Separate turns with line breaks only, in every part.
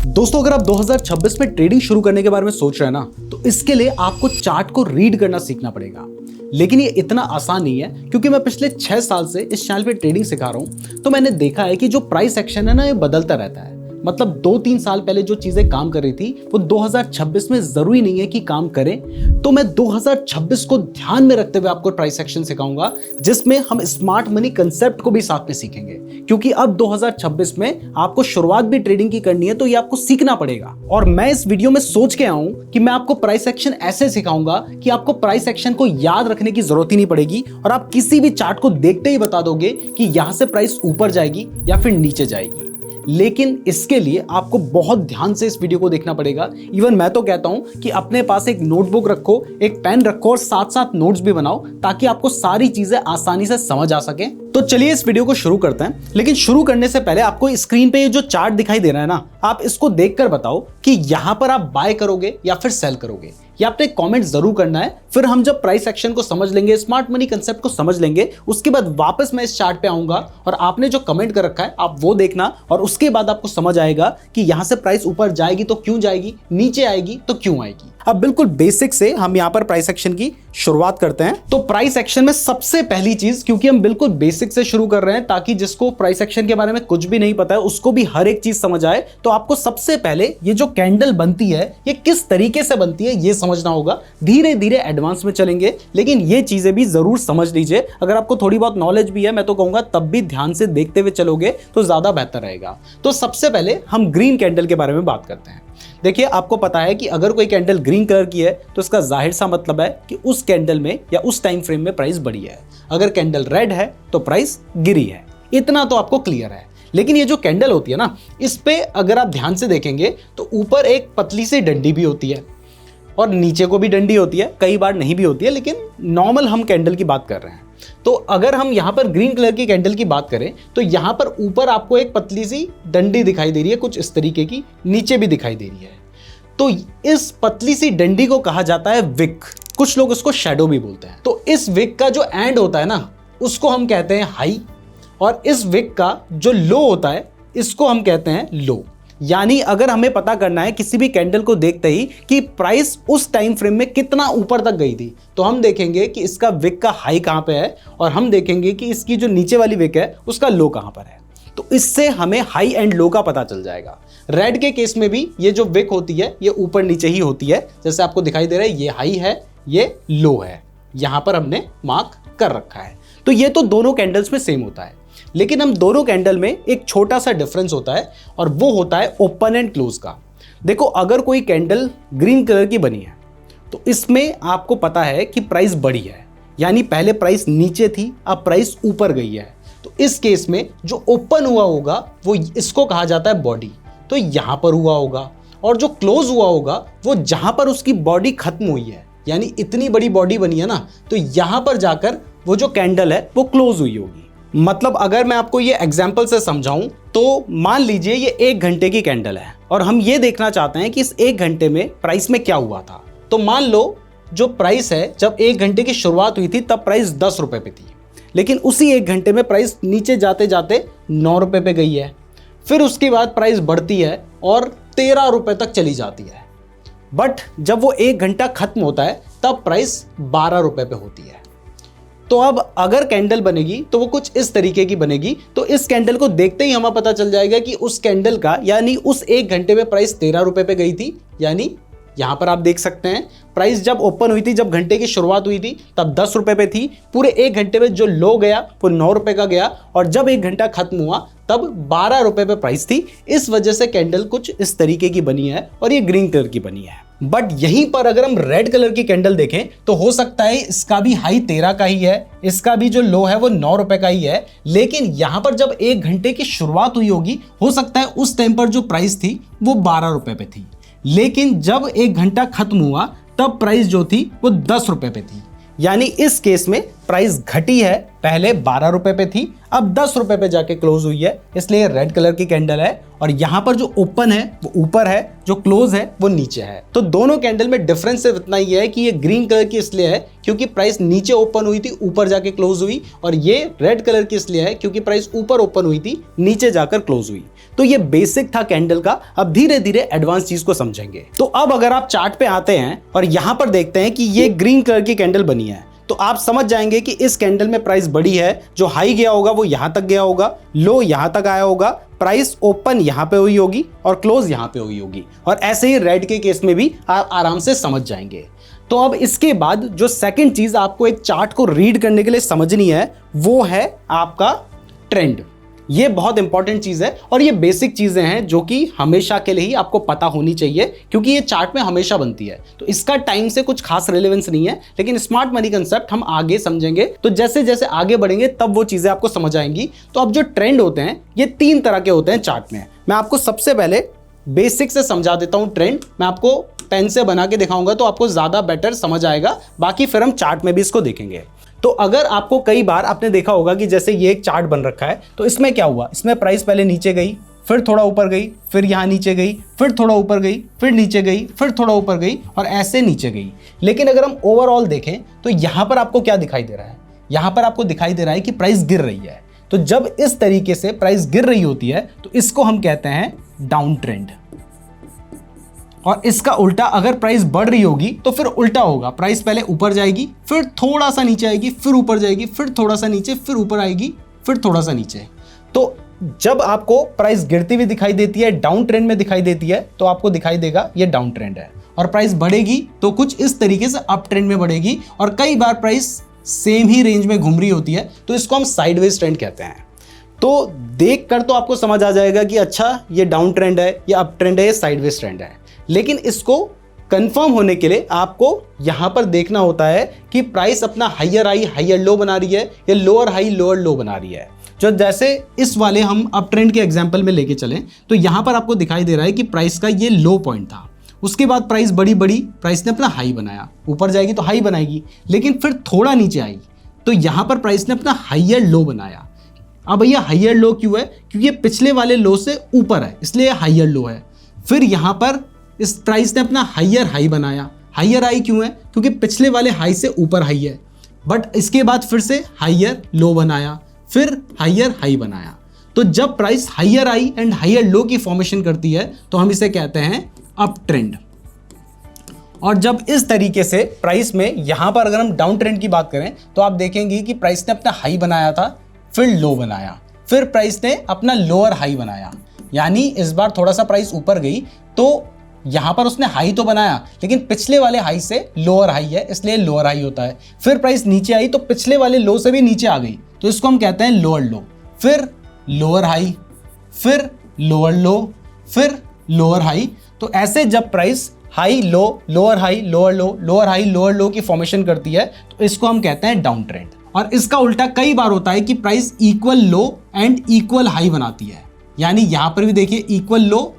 दोस्तों अगर आप 2026 में ट्रेडिंग शुरू करने के बारे में सोच रहे हैं ना, तो इसके लिए आपको चार्ट को रीड करना सीखना पड़ेगा। लेकिन ये इतना आसान नहीं है, क्योंकि मैं पिछले 6 साल से इस चैनल पे ट्रेडिंग सिखा रहा हूं। तो मैंने देखा है कि जो प्राइस एक्शन है ना, ये बदलता रहता है। मतलब 2-3 साल पहले जो चीजें काम कर रही थी वो 2026 में जरूरी नहीं है कि काम करें। तो मैं 2026 को ध्यान में रखते हुए आपको प्राइस एक्शन सिखाऊंगा, जिसमें हम स्मार्ट मनी कंसेप्ट को भी साथ में सीखेंगे। क्योंकि अब 2026 में आपको शुरुआत भी ट्रेडिंग की करनी है, तो ये आपको सीखना पड़ेगा। और मैं इस वीडियो में सोच के आया हूं कि मैं आपको प्राइस एक्शन ऐसे सिखाऊंगा कि आपको प्राइस एक्शन को याद रखने की जरूरत ही नहीं पड़ेगी, और आप किसी भी चार्ट को देखते ही बता दोगे कि यहां से प्राइस ऊपर जाएगी या फिर नीचे जाएगी। लेकिन इसके लिए आपको बहुत ध्यान से इस वीडियो को देखना पड़ेगा। इवन मैं तो कहता हूं कि अपने पास एक नोटबुक रखो, एक पेन रखो और साथ साथ नोट्स भी बनाओ, ताकि आपको सारी चीजें आसानी से समझ आ सके। तो चलिए इस वीडियो को शुरू करते हैं। लेकिन शुरू करने से पहले आपको स्क्रीन पे ये जो चार्ट दिखाई दे रहा है ना, आप इसको देखकर बताओ कि यहां पर आप बाय करोगे या फिर सेल करोगे। ये आपने कमेंट जरूर करना है। फिर हम जब प्राइस एक्शन को समझ लेंगे, स्मार्ट मनी कंसेप्ट को समझ लेंगे, उसके बाद वापस मैं इस चार्ट पे आऊंगा और आपने जो कमेंट कर रखा है आप वो देखना, और उसके बाद आपको समझ आएगा कि यहां से प्राइस ऊपर जाएगी तो क्यों जाएगी, नीचे आएगी तो क्यों आएगी। अब बिल्कुल बेसिक से हम यहां पर प्राइस एक्शन की शुरुआत करते हैं। तो प्राइस एक्शन में सबसे पहली चीज, क्योंकि हम बिल्कुल बेसिक से शुरू कर रहे हैं ताकि जिसको प्राइस एक्शन के बारे में कुछ भी नहीं पता है उसको भी हर एक चीज समझ आए, तो आपको सबसे पहले ये जो कैंडल बनती है ये किस तरीके से बनती है ये समझना होगा। धीरे धीरे एडवांस में चलेंगे, लेकिन ये चीजें भी जरूर समझ लीजिए। अगर आपको थोड़ी बहुत नॉलेज भी है, मैं तो कहूंगा तब भी ध्यान से देखते हुए चलोगे तो ज्यादा बेहतर रहेगा। तो सबसे पहले हम ग्रीन कैंडल के बारे में बात करते हैं। देखिए, आपको पता है कि अगर कोई कैंडल ग्रीन कलर की है तो इसका जाहिर सा मतलब है कि उस कैंडल में या उस टाइम फ्रेम में प्राइस बढ़ी है। अगर कैंडल रेड है तो प्राइस गिरी है। इतना तो आपको क्लियर है। लेकिन ये जो कैंडल होती है ना, इस पे अगर आप ध्यान से देखेंगे तो ऊपर एक पतली सी डंडी भी होती है और नीचे को भी डंडी होती है, कई बार नहीं भी होती है, लेकिन नॉर्मल हम कैंडल की बात कर रहे हैं। तो अगर हम यहां पर ग्रीन कलर की कैंडल की बात करें तो यहां पर ऊपर आपको एक पतली सी डंडी दिखाई दे रही है, कुछ इस तरीके की, नीचे भी दिखाई दे रही है। तो इस पतली सी डंडी को कहा जाता है विक। कुछ लोग इसको शैडो भी बोलते हैं। तो इस विक का जो एंड होता है ना, उसको हम कहते हैं हाई, और इस विक का जो लो होता है इसको हम कहते हैं लो। यानी अगर हमें पता करना है किसी भी कैंडल को देखते ही कि प्राइस उस टाइम फ्रेम में कितना ऊपर तक गई थी, तो हम देखेंगे कि इसका विक का हाई कहां पे है, और हम देखेंगे कि इसकी जो नीचे वाली विक है उसका लो कहां पर है। तो इससे हमें हाई एंड लो का पता चल जाएगा। रेड के केस में भी ये जो विक होती है ये ऊपर नीचे ही होती है। जैसे आपको दिखाई दे रहा है, ये हाई है, ये लो है, यहां पर हमने मार्क कर रखा है। तो ये तो दोनों कैंडल्स में सेम होता है, लेकिन हम दोनों कैंडल में एक छोटा सा डिफरेंस होता है, और वो होता है ओपन एंड क्लोज का। देखो, अगर कोई कैंडल ग्रीन कलर की बनी है तो इसमें आपको पता है कि प्राइस बढ़ी है, यानी पहले प्राइस नीचे थी, अब प्राइस ऊपर गई है। तो इस केस में जो ओपन हुआ होगा वो इसको कहा जाता है बॉडी, तो यहां पर हुआ होगा। और जो क्लोज हुआ होगा वो जहां पर उसकी बॉडी खत्म हुई है, यानी इतनी बड़ी बॉडी बनी है ना, तो यहां पर जाकर वो जो कैंडल है वो क्लोज हुई होगी। मतलब अगर मैं आपको ये एग्जांपल से समझाऊं तो मान लीजिए ये 1 घंटे की कैंडल है, और हम ये देखना चाहते हैं कि इस 1 घंटे में प्राइस में क्या हुआ था। तो मान लो जो प्राइस है, जब 1 घंटे की शुरुआत हुई थी तब प्राइस 10 रुपए पे थी, लेकिन उसी 1 घंटे में प्राइस नीचे जाते जाते 9 रुपए पे गई है। फिर उसके बाद प्राइस बढ़ती है और 13 रुपए तक चली जाती है। बट जब वो 1 घंटा खत्म होता है तब प्राइस 12 रुपए पे होती है। तो अब अगर कैंडल बनेगी तो वो कुछ इस तरीके की बनेगी। तो इस कैंडल को देखते ही हमें पता चल जाएगा कि उस कैंडल का, यानी उस 1 घंटे में प्राइस 13 रुपए पे गई थी। यानी यहां पर आप देख सकते हैं प्राइस जब ओपन हुई थी, जब घंटे की शुरुआत हुई थी, तब 10 रुपए पे थी। पूरे 1 घंटे में जो लो गया वो 9 रुपए का गया, और जब 1 घंटा खत्म हुआ तब 12 रुपए पे प्राइस थी। इस वजह से कैंडल कुछ इस तरीके की बनी है, और ये ग्रीन कलर की बनी है। बट यहीं पर अगर हम रेड कलर की कैंडल देखें तो हो सकता है इसका भी हाई 13 का ही है, इसका भी जो लो है वो 9 रुपए का ही है, लेकिन यहां पर जब 1 घंटे की शुरुआत हुई होगी, हो सकता है उस टाइम पर जो प्राइस थी वो 12 रुपए पे थी, लेकिन जब 1 घंटा खत्म हुआ तब प्राइस जो थी वो 10 रुपए पे थी। यानी इस केस में प्राइस घटी है, पहले 12 रुपए पे थी, अब 10 रुपए पे जाके क्लोज हुई है, इसलिए रेड कलर की कैंडल है। और यहाँ पर जो ओपन है वो ऊपर है, जो क्लोज है वो नीचे है। तो दोनों कैंडल में डिफरेंस सिर्फ इतना ही है कि ये ग्रीन कलर की इसलिए है क्योंकि प्राइस नीचे ओपन हुई थी, ऊपर जाके क्लोज हुई, और ये रेड कलर की इसलिए है क्योंकि प्राइस ऊपर ओपन हुई थी, नीचे जाकर क्लोज हुई। तो ये बेसिक था कैंडल का। अब धीरे धीरे एडवांस चीज को समझेंगे। तो अब अगर आप चार्ट पे आते हैं और यहां पर देखते हैं कि ये ग्रीन कलर की कैंडल बनी है, तो आप समझ जाएंगे कि इस कैंडल में प्राइस बड़ी है। जो हाई गया होगा वो यहां तक गया होगा, लो यहां तक आया होगा, प्राइस ओपन यहां पे हुई होगी और क्लोज यहां पे हुई होगी। और ऐसे ही रेड के केस में भी आप आराम से समझ जाएंगे। तो अब इसके बाद जो सेकंड चीज आपको एक चार्ट को रीड करने के लिए समझनी है वो है आपका ट्रेंड। ये बहुत इंपॉर्टेंट चीज है और ये बेसिक चीजें हैं जो कि हमेशा के लिए ही आपको पता होनी चाहिए क्योंकि ये चार्ट में हमेशा बनती है। तो इसका टाइम से कुछ खास रिलेवेंस नहीं है, लेकिन स्मार्ट मनी कंसेप्ट हम आगे समझेंगे। तो जैसे जैसे आगे बढ़ेंगे तब वो चीजें आपको समझ आएंगी। तो अब जो ट्रेंड होते हैं ये 3 तरह के होते हैं चार्ट में। मैं आपको सबसे पहले बेसिक से समझा देता हूं ट्रेंड। मैं आपको पेन से बना के दिखाऊंगा तो आपको ज्यादा बेटर समझ आएगा, बाकी फिर हम चार्ट में भी इसको देखेंगे। तो अगर आपको कई बार आपने देखा होगा कि जैसे ये एक चार्ट बन रखा है, तो इसमें क्या हुआ, इसमें प्राइस पहले नीचे गई, फिर थोड़ा ऊपर गई, फिर यहाँ नीचे गई, फिर थोड़ा ऊपर गई, फिर नीचे गई, फिर थोड़ा ऊपर गई और ऐसे नीचे गई। लेकिन अगर हम ओवरऑल देखें तो यहाँ पर आपको क्या दिखाई दे रहा है, यहाँ पर आपको दिखाई दे रहा है कि प्राइस गिर रही है। तो जब इस तरीके से प्राइस गिर रही होती है तो इसको हम कहते हैं डाउन ट्रेंड। और इसका उल्टा, अगर प्राइस बढ़ रही होगी तो फिर उल्टा होगा, प्राइस पहले ऊपर जाएगी, फिर थोड़ा सा नीचे आएगी, फिर ऊपर जाएगी, फिर थोड़ा सा नीचे, फिर ऊपर आएगी, फिर थोड़ा सा नीचे। तो जब आपको प्राइस गिरती हुई दिखाई देती है, डाउन ट्रेंड में दिखाई देती है, तो आपको दिखाई देगा ये डाउन ट्रेंड है। और प्राइस बढ़ेगी तो कुछ इस तरीके से अप ट्रेंड में बढ़ेगी। और कई बार प्राइस सेम ही रेंज में घूम रही होती है, तो इसको हम साइडवेज ट्रेंड कहते हैं। तो देख कर तो आपको समझ आ जाएगा कि अच्छा ये डाउन ट्रेंड है, ये अप ट्रेंड है, ये साइडवेज ट्रेंड है। लेकिन इसको कंफर्म होने के लिए आपको यहां पर देखना होता है कि प्राइस अपना हायर हाई हायर लो बना रही है या लोअर हाई लोअर लो बना रही है। जो जैसे इस वाले हम अप ट्रेंड के एग्जांपल में लेके चलें तो यहां पर आपको दिखाई दे रहा है कि प्राइस का ये लो पॉइंट था, उसके बाद प्राइस बड़ी प्राइस ने अपना हाई बनाया, ऊपर जाएगी तो हाई बनाएगी, लेकिन फिर थोड़ा नीचे आई तो यहां पर प्राइस ने अपना हायर लो बनाया। अब भैया हायर लो क्यों है, क्योंकि ये पिछले वाले लो से ऊपर है इसलिए हायर लो है। फिर यहां पर इस प्राइस ने अपना हायर हाई बनाया। हायर हाई क्यों है, क्योंकि पिछले वाले हाई से ऊपर हाई है, बट इसके बाद फिर से हायर लो बनाया, फिर हायर हाई बनाया। तो जब price higher high and higher low की फॉर्मेशन करती है तो हम इसे कहते हैं अप ट्रेंड। और जब इस तरीके से प्राइस में यहां पर अगर हम डाउन ट्रेंड की बात करें तो आप देखेंगे कि प्राइस ने अपना हाई बनाया था, फिर लो बनाया, फिर प्राइस ने अपना लोअर हाई बनाया। यानी इस बार थोड़ा सा प्राइस ऊपर गई तो यहां पर उसने हाई तो बनाया, लेकिन पिछले वाले हाई से लोअर हाई है इसलिए लोअर हाई होता है। फिर प्राइस नीचे आई तो पिछले वाले लो से भी नीचे आ गई, तो इसको हम कहते हैं लोअर लो। फिर लोअर हाई, फिर लोअर लो, फिर लोअर हाई। तो ऐसे जब price high low lower high lower लो लोअर हाई लोअर लो की फॉर्मेशन करती है तो इसको हम कहते हैं डाउन ट्रेंड। और इसका उल्टा कई बार होता है कि price equal low and equal high बनाती है। यानी यहां पर भी देखिए इक्वल लो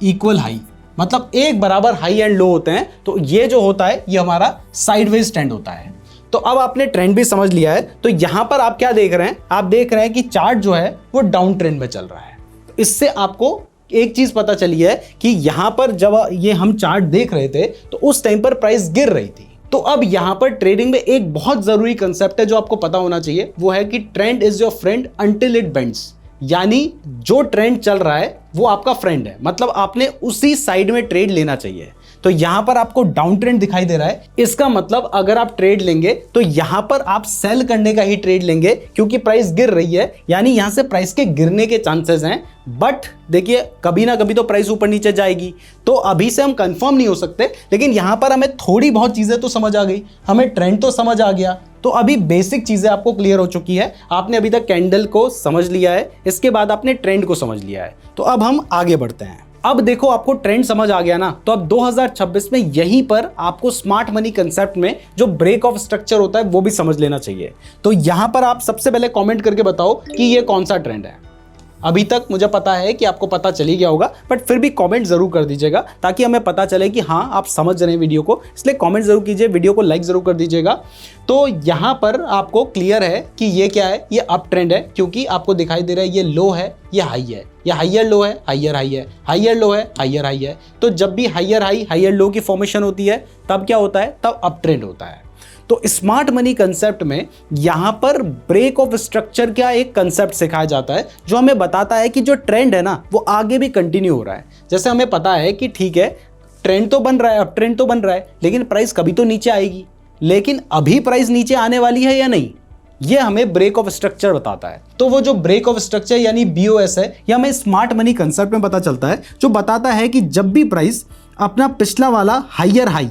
इक्वल हाई, मतलब एक बराबर हाई एंड लो होते हैं। तो ये जो होता है ये हमारा साइडवेज ट्रेंड होता है। तो अब आपने ट्रेंड भी समझ लिया है, तो यहां पर आप क्या देख रहे हैं, आप देख रहे हैं कि चार्ट जो है वो डाउन ट्रेंड में चल रहा है। तो इससे आपको एक चीज पता चली है कि यहां पर जब ये हम चार्ट देख रहे थे तो उस टाइम पर प्राइस गिर रही थी। तो अब यहां पर ट्रेडिंग में एक बहुत जरूरी कंसेप्ट है जो आपको पता होना चाहिए, वो है कि trend is your friend until it bends. यानी जो ट्रेंड चल रहा है वो आपका फ्रेंड है, मतलब आपने उसी साइड में ट्रेड लेना चाहिए। तो यहां पर आपको डाउन ट्रेंड दिखाई दे रहा है, इसका मतलब अगर आप ट्रेड लेंगे तो यहां पर आप सेल करने का ही ट्रेड लेंगे क्योंकि प्राइस गिर रही है, यानी यहां से प्राइस के गिरने के चांसेस हैं। बट देखिए कभी ना कभी तो प्राइस ऊपर नीचे जाएगी, तो अभी से हम कंफर्म नहीं हो सकते, लेकिन यहां पर हमें थोड़ी बहुत चीजें तो समझ आ गई, हमें ट्रेंड तो समझ आ गया। तो अभी बेसिक चीजें आपको क्लियर हो चुकी है। आपने अभी तक कैंडल को समझ लिया है, इसके बाद आपने ट्रेंड को समझ लिया है। तो अब हम आगे बढ़ते हैं। अब देखो आपको ट्रेंड समझ आ गया ना, तो अब 2026 में यहीं पर आपको स्मार्ट मनी कंसेप्ट में जो ब्रेक ऑफ स्ट्रक्चर होता है वो भी समझ लेना चाहिए। तो यहां पर आप सबसे पहले कमेंट करके बताओ कि ये कौन सा ट्रेंड है। अभी तक मुझे पता है कि आपको पता चल ही गया होगा, बट फिर भी कमेंट जरूर कर दीजिएगा ताकि हमें पता चले कि हाँ आप समझ रहे हैं वीडियो को, इसलिए कमेंट जरूर कीजिए, वीडियो को लाइक जरूर कर दीजिएगा। तो यहाँ पर आपको क्लियर है कि ये क्या है, ये अप ट्रेंड है, क्योंकि आपको दिखाई दे रहा है ये लो है, ये हाई है, ये हाइयर लो है, हाइयर हाई है, हाइयर लो है, हाइयर हाई है। तो जब भी हाइयर हाई हाइयर लो की फॉर्मेशन होती है तब क्या होता है, तब अप ट्रेंड होता है। तो स्मार्ट मनी कंसेप्ट में यहां पर ब्रेक ऑफ स्ट्रक्चर का एक कंसेप्ट सिखाया जाता है जो हमें बताता है कि जो ट्रेंड है ना वो आगे भी कंटिन्यू हो रहा है। जैसे हमें पता है कि ठीक है ट्रेंड तो बन रहा है, अब ट्रेंड तो बन रहा है, लेकिन प्राइस कभी तो नीचे आएगी, लेकिन अभी प्राइस नीचे आने वाली है या नहीं, ये हमें ब्रेक ऑफ स्ट्रक्चर बताता है। तो वो जो ब्रेक ऑफ स्ट्रक्चर यानी BOS है, यह हमें स्मार्ट मनी कंसेप्ट में पता चलता है, जो बताता है कि जब भी प्राइस अपना पिछला वाला हाइयर हाई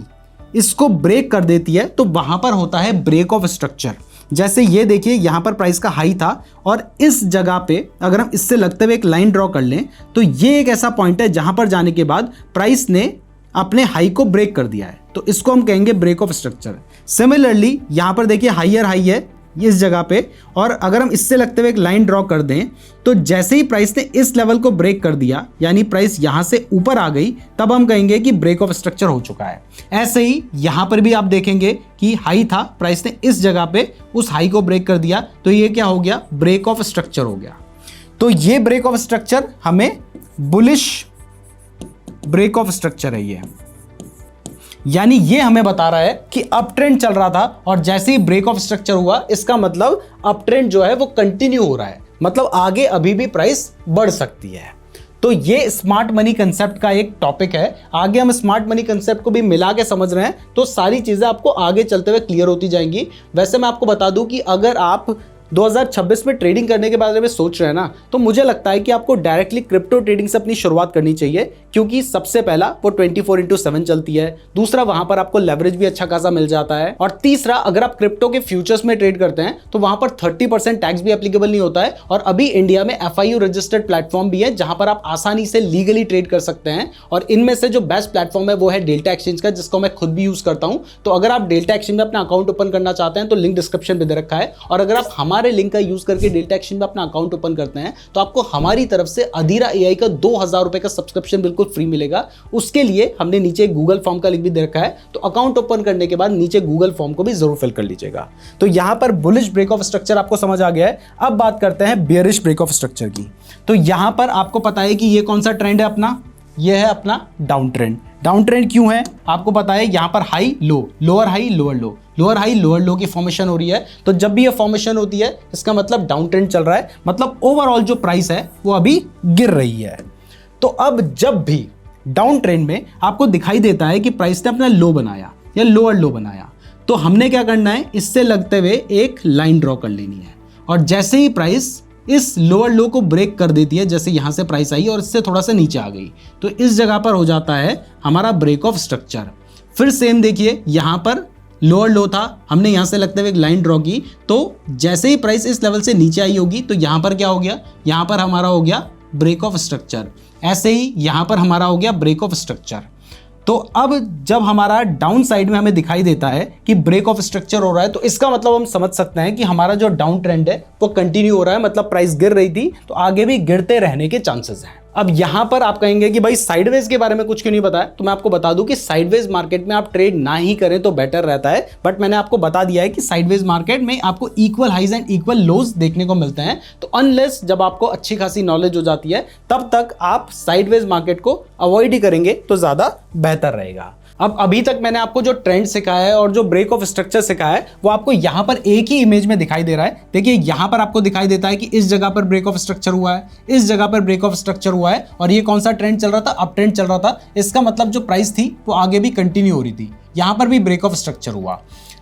इसको ब्रेक कर देती है तो वहां पर होता है ब्रेक ऑफ स्ट्रक्चर। जैसे ये देखिए यहां पर प्राइस का हाई था और इस जगह पे अगर हम इससे लगते हुए एक लाइन ड्रॉ कर लें तो ये एक ऐसा पॉइंट है जहां पर जाने के बाद प्राइस ने अपने हाई को ब्रेक कर दिया है, तो इसको हम कहेंगे ब्रेक ऑफ स्ट्रक्चर। सिमिलरली यहां पर देखिए हाइयर हाई है इस जगह पे, और अगर हम इससे लगते हुए एक लाइन ड्रॉ कर दें तो जैसे ही प्राइस ने इस लेवल को ब्रेक कर दिया यानी प्राइस यहां से ऊपर आ गई, तब हम कहेंगे कि ब्रेक ऑफ स्ट्रक्चर हो चुका है। ऐसे ही यहां पर भी आप देखेंगे कि हाई था, प्राइस ने इस जगह पे उस हाई को ब्रेक कर दिया, तो ये क्या हो गया, ब्रेक ऑफ स्ट्रक्चर हो गया। तो ये ब्रेक ऑफ स्ट्रक्चर हमें बुलिश ब्रेक ऑफ स्ट्रक्चर है ये, यानी ये हमें बता रहा है कि अप ट्रेंड चल रहा था और जैसे ही ब्रेक ऑफ स्ट्रक्चर हुआ इसका मतलब अप ट्रेंड जो है वो कंटिन्यू हो रहा है, मतलब आगे अभी भी प्राइस बढ़ सकती है। तो ये स्मार्ट मनी कंसेप्ट का एक टॉपिक है। आगे हम स्मार्ट मनी कंसेप्ट को भी मिला के समझ रहे हैं तो सारी चीजें आपको आगे चलते हुए क्लियर होती जाएंगी। वैसे मैं आपको बता दूं कि अगर आप 2026 में ट्रेडिंग करने के बारे में सोच रहे हैं ना, तो मुझे लगता है कि आपको डायरेक्टली क्रिप्टो ट्रेडिंग से अपनी शुरुआत करनी चाहिए, क्योंकि सबसे पहला वो 24/7 चलती है, दूसरा वहां पर आपको लेवरेज भी अच्छा खासा मिल जाता है, और तीसरा अगर आप क्रिप्टो के फ्यूचर्स में ट्रेड करते हैं तो वहां पर 30% टैक्स भी एप्लीकेबल नहीं होता है। और अभी इंडिया में FIU रजिस्टर्ड प्लेटफॉर्म भी है जहां पर आप आसानी से लीगली ट्रेड कर सकते हैं, और इनमें से जो बेस्ट प्लेटफॉर्म है वो है डेल्टा एक्सचेंज का, जिसको मैं खुद भी यूज करता हूं। तो अगर आप डेल्टा एक्सचेंज में अपना अकाउंट ओपन करना चाहते हैं तो लिंक डिस्क्रिप्शन में दे रखा है, और अगर आप हमारे लिंक का यूज करके डेल्टा एक्सचेंज में अपना अकाउंट ओपन करते हैं तो आपको हमारी तरफ से अधीरा AI का 2000 रुपए का सब्सक्रिप्शन बिल्कुल फ्री मिलेगा। उसके लिए हमने नीचे गूगल फॉर्म का लिंक भी दे रखा है, तो अकाउंट ओपन करने के बाद नीचे गूगल फॉर्म को भी जरूर फिल कर लीजिएगा। तो यहां पर बुलिश ब्रेक ऑफ स्ट्रक्चर आपको समझ आ गया है। अब बात करते हैं बियरिश ब्रेक ऑफ स्ट्रक्चर की। तो यहां पर आपको पता है कि ये कौन सा ट्रेंड है अपना, ये है अपना डाउन ट्रेंड। डाउन ट्रेंड क्यों है आपको पता है, यहां पर high low, lower high lower लो, लोअर हाई लोअर लो की फॉर्मेशन हो रही है। तो जब भी ये फॉर्मेशन होती है इसका मतलब डाउन ट्रेंड चल रहा है, मतलब ओवरऑल जो प्राइस है वो अभी गिर रही है। तो अब जब भी डाउन ट्रेंड में आपको दिखाई देता है कि प्राइस ने अपना लो बनाया या लोअर लो बनाया, तो हमने क्या करना है, इससे लगते हुए एक लाइन ड्रॉ कर लेनी है, और जैसे ही प्राइस इस लोअर लो को ब्रेक कर देती है, जैसे यहां से प्राइस आई और इससे थोड़ा सा नीचे आ गई, तो इस जगह पर हो जाता है हमारा ब्रेक ऑफ स्ट्रक्चर। फिर सेम देखिए यहां पर लोअर लो था, हमने यहां से लगते हुए एक लाइन ड्रॉ की, तो जैसे ही प्राइस इस लेवल से नीचे आई होगी तो यहां पर क्या हो गया, यहां पर हमारा हो गया ब्रेक ऑफ स्ट्रक्चर। ऐसे ही यहां पर हमारा हो गया ब्रेक ऑफ स्ट्रक्चर। तो अब जब हमारा डाउन साइड में हमें दिखाई देता है कि ब्रेक ऑफ स्ट्रक्चर हो रहा है, तो इसका मतलब हम समझ सकते हैं कि हमारा जो डाउन ट्रेंड है वो कंटिन्यू हो रहा है, मतलब प्राइस गिर रही थी तो आगे भी गिरते रहने के चांसेस हैं। अब यहां पर आप कहेंगे कि भाई साइडवेज के बारे में कुछ क्यों नहीं बताया, तो मैं आपको बता दूं कि साइडवेज मार्केट में आप ट्रेड ना ही करें तो बेटर रहता है, बट मैंने आपको बता दिया है कि साइडवेज मार्केट में आपको इक्वल हाइज एंड इक्वल लोज देखने को मिलते हैं। तो अनलेस जब आपको अच्छी खासी नॉलेज हो जाती है तब तक आप साइडवेज मार्केट को अवॉइड ही करेंगे तो ज्यादा बेहतर रहेगा। अब अभी तक मैंने आपको जो ट्रेंड सिखाया है और जो ब्रेक ऑफ स्ट्रक्चर सिखाया है वो आपको यहां पर एक ही इमेज में दिखाई दे रहा है। देखिए यहां पर आपको दिखाई देता है कि इस जगह पर ब्रेक ऑफ स्ट्रक्चर हुआ है, इस जगह पर ब्रेक ऑफ स्ट्रक्चर हुआ है, और ये कौन सा ट्रेंड चल रहा था, अप ट्रेंड चल रहा था। इसका मतलब जो प्राइस थी वो आगे भी कंटिन्यू हो रही थी, यहां पर भी ब्रेक ऑफ स्ट्रक्चर हुआ।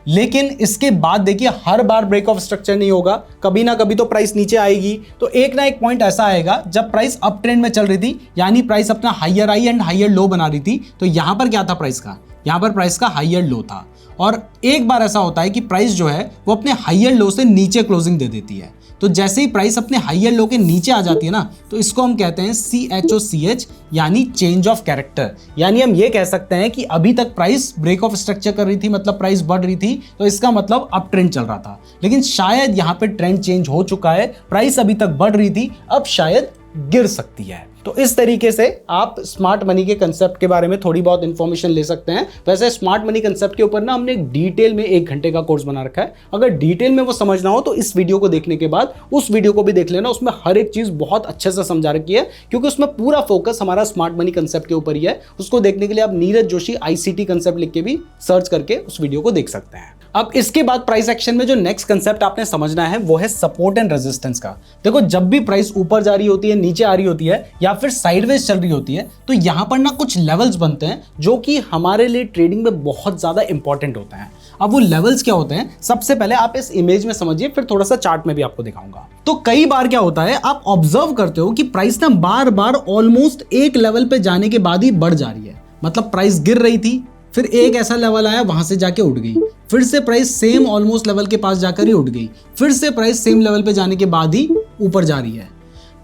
लेकिन इसके बाद देखिए हर बार ब्रेक ऑफ स्ट्रक्चर नहीं होगा, कभी ना कभी तो प्राइस नीचे आएगी। तो एक ना एक पॉइंट ऐसा आएगा जब प्राइस अप ट्रेंड में चल रही थी, यानी प्राइस अपना हाइयर हाई एंड हाइयर लो बना रही थी, तो यहां पर क्या था प्राइस का, यहां पर प्राइस का हाइयर लो था। और एक बार ऐसा होता है कि प्राइस जो है वो अपने हाइयर लो से नीचे क्लोजिंग दे देती है, तो जैसे ही प्राइस अपने हाई एंड लो के नीचे आ जाती है ना, तो इसको हम कहते हैं CHOCH, यानी चेंज ऑफ कैरेक्टर। यानी हम ये कह सकते हैं कि अभी तक प्राइस ब्रेक ऑफ स्ट्रक्चर कर रही थी, मतलब प्राइस बढ़ रही थी, तो इसका मतलब अप ट्रेंड चल रहा था। लेकिन शायद यहाँ पे ट्रेंड चेंज हो चुका है, प्राइस अभी तक बढ़ रही थी, अब शायद गिर सकती है। तो इस तरीके से आप स्मार्ट मनी के कंसेप्ट के बारे में थोड़ी बहुत इंफॉर्मेशन ले सकते हैं। वैसे स्मार्ट मनी कंसेप्ट के ऊपर ना हमने एक डिटेल में 1 घंटे का कोर्स बना रखा है। अगर डिटेल में वो समझना हो तो इस वीडियो को देखने के बाद उस वीडियो को भी देख लेना, उसमें हर एक चीज बहुत अच्छे से समझा रखी है, क्योंकि उसमें पूरा फोकस हमारा स्मार्ट मनी कंसेप्ट के ऊपर ही है। उसको देखने के लिए आप नीरज जोशी ICT कंसेप्ट लिख के भी सर्च करके उस वीडियो को देख सकते हैं। अब इसके बाद प्राइस एक्शन में जो नेक्स्ट कंसेप्ट आपने समझना है वो है सपोर्ट एंड रेजिस्टेंस का। देखो, जब भी प्राइस ऊपर जा रही होती है, नीचे आ रही होती है, या फिर साइडवेज चल रही होती है, तो यहां पर ना कुछ लेवल्स बनते हैं जो कि हमारे लिए ट्रेडिंग में बहुत ज्यादा इंपॉर्टेंट होते हैं। अब वो लेवल्स क्या होते हैं, सबसे पहले आप इस इमेज में समझिए, फिर थोड़ा सा चार्ट में भी आपको दिखाऊंगा। तो कई बार क्या होता है, आप ऑब्जर्व करते हो कि प्राइस ना बार बार ऑलमोस्ट एक लेवल पे जाने के बाद ही बढ़ जा रही है। मतलब प्राइस गिर रही थी, फिर एक ऐसा लेवल आया, वहां से जाके उठ गई, फिर से प्राइस सेम ऑलमोस्ट लेवल के पास जाकर ही उठ गई, फिर से प्राइस सेम लेवल पे जाने के बाद ही ऊपर जा रही है।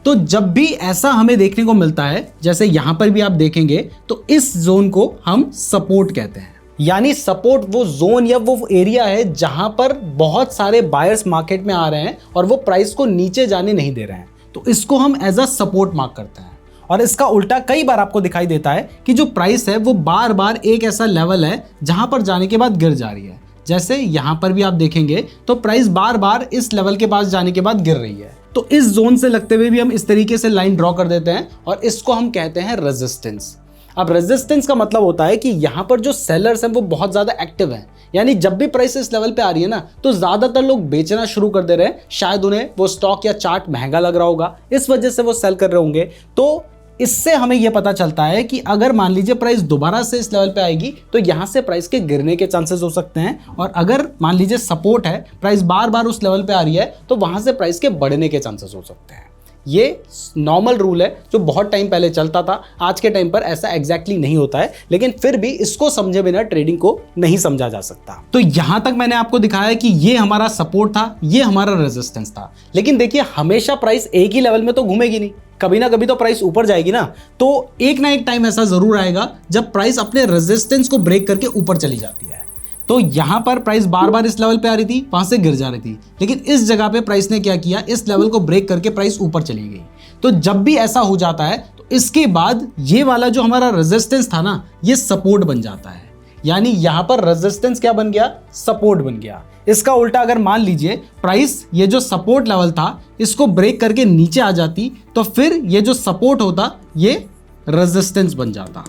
तो जब भी ऐसा हमें देखने को मिलता है, जैसे यहां पर भी आप देखेंगे, तो इस जोन को हम सपोर्ट कहते हैं। यानी सपोर्ट वो जोन या वो एरिया है जहां पर बहुत सारे बायर्स मार्केट में आ रहे हैं और वो प्राइस को नीचे जाने नहीं दे रहे हैं, तो इसको हम एज अ सपोर्ट मार्क करते हैं। और इसका उल्टा कई बार आपको दिखाई देता है कि जो प्राइस है वो बार बार एक ऐसा लेवल है जहां पर जाने के बाद गिर जा रही है। जैसे यहां पर भी आप देखेंगे तो प्राइस बार बार इस लेवल के पास जाने के बाद गिर रही है। तो इस जोन से लगते हुए भी हम इस तरीके से लाइन ड्रॉ कर देते हैं और इसको हम कहते हैं रेजिस्टेंस। अब रेजिस्टेंस का मतलब होता है कि यहाँ पर जो सेलर्स हैं वो बहुत ज्यादा एक्टिव हैं। यानी जब भी प्राइस इस लेवल पे आ रही है ना, तो ज्यादातर लोग बेचना शुरू कर दे रहे हैं। शायद उन्हें वो स्टॉक या चार्ट महंगा लग रहा होगा, इस वजह से वो सेल कर रहे होंगे। तो इससे हमें यह पता चलता है कि अगर मान लीजिए प्राइस दोबारा से इस लेवल पे आएगी, तो यहां से प्राइस के गिरने के चांसेस हो सकते हैं। और अगर मान लीजिए सपोर्ट है, प्राइस बार बार उस लेवल पे आ रही है, तो वहां से प्राइस के बढ़ने के चांसेस हो सकते हैं। ये नॉर्मल रूल है जो बहुत टाइम पहले चलता था। आज के टाइम पर ऐसा एग्जैक्टली नहीं होता है, लेकिन फिर भी इसको समझे बिना ट्रेडिंग को नहीं समझा जा सकता। तो यहां तक मैंने आपको दिखाया कि ये हमारा सपोर्ट था, ये हमारा रेजिस्टेंस था। लेकिन देखिए, हमेशा प्राइस एक ही लेवल में तो घूमेगी नहीं, कभी ना कभी तो प्राइस ऊपर जाएगी ना। तो एक ना एक टाइम ऐसा जरूर आएगा जब प्राइस अपने रेजिस्टेंस को ब्रेक करके ऊपर चली जाती है। तो यहां पर प्राइस बार बार इस लेवल पे आ रही थी, वहां से गिर जा रही थी, लेकिन इस जगह पे प्राइस ने क्या किया, इस लेवल को ब्रेक करके प्राइस ऊपर चली गई। तो जब भी ऐसा हो जाता है, तो इसके बाद ये वाला जो हमारा रेजिस्टेंस था ना, ये सपोर्ट बन जाता है। यानी यहां पर रेजिस्टेंस क्या बन गया, सपोर्ट बन गया। इसका उल्टा अगर मान लीजिए प्राइस ये जो सपोर्ट लेवल था इसको ब्रेक करके नीचे आ जाती, तो फिर ये जो सपोर्ट होता ये रेजिस्टेंस बन जाता।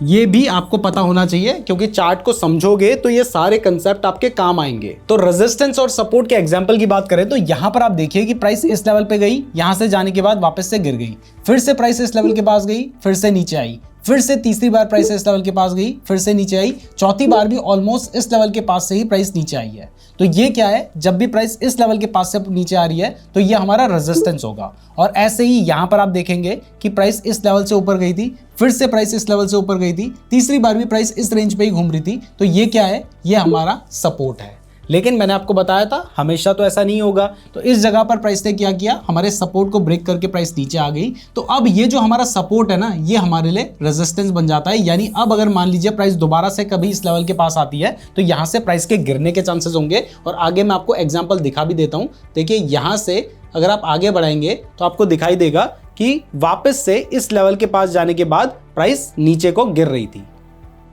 ये भी आपको पता होना चाहिए, क्योंकि चार्ट को समझोगे तो ये सारे कंसेप्ट आपके काम आएंगे। तो रेजिस्टेंस और सपोर्ट के एग्जांपल की बात करें तो यहां पर आप देखिए कि प्राइस इस लेवल पे गई, यहां से जाने के बाद वापस से गिर गई, फिर से प्राइस इस लेवल के पास गई, फिर से नीचे आई, फिर से तीसरी बार प्राइस इस लेवल के पास गई, फिर से नीचे आई, चौथी बार भी ऑलमोस्ट इस लेवल के पास से ही प्राइस नीचे आई है। तो ये क्या है, जब भी प्राइस इस लेवल के पास से नीचे आ रही है तो ये हमारा रेजिस्टेंस होगा। और ऐसे ही यहां पर आप देखेंगे कि प्राइस इस लेवल से ऊपर गई थी, फिर से प्राइस इस लेवल से ऊपर गई थी, तीसरी बार भी प्राइस इस रेंज पे ही घूम रही थी, तो ये क्या है, ये हमारा सपोर्ट है। लेकिन मैंने आपको बताया था हमेशा तो ऐसा नहीं होगा। तो इस जगह पर प्राइस ने क्या किया, हमारे सपोर्ट को ब्रेक करके प्राइस नीचे आ गई। तो अब ये जो हमारा सपोर्ट है ना, ये हमारे लिए रेजिस्टेंस बन जाता है। यानी अब अगर मान लीजिए प्राइस दोबारा से कभी इस लेवल के पास आती है, तो यहाँ से प्राइस के गिरने के चांसेस होंगे। और आगे मैं आपको एग्जाम्पल दिखा भी देता हूँ। देखिए, यहाँ से अगर आप आगे बढ़ाएंगे तो आपको दिखाई देगा कि वापस से इस लेवल के पास जाने के बाद प्राइस नीचे को गिर रही थी।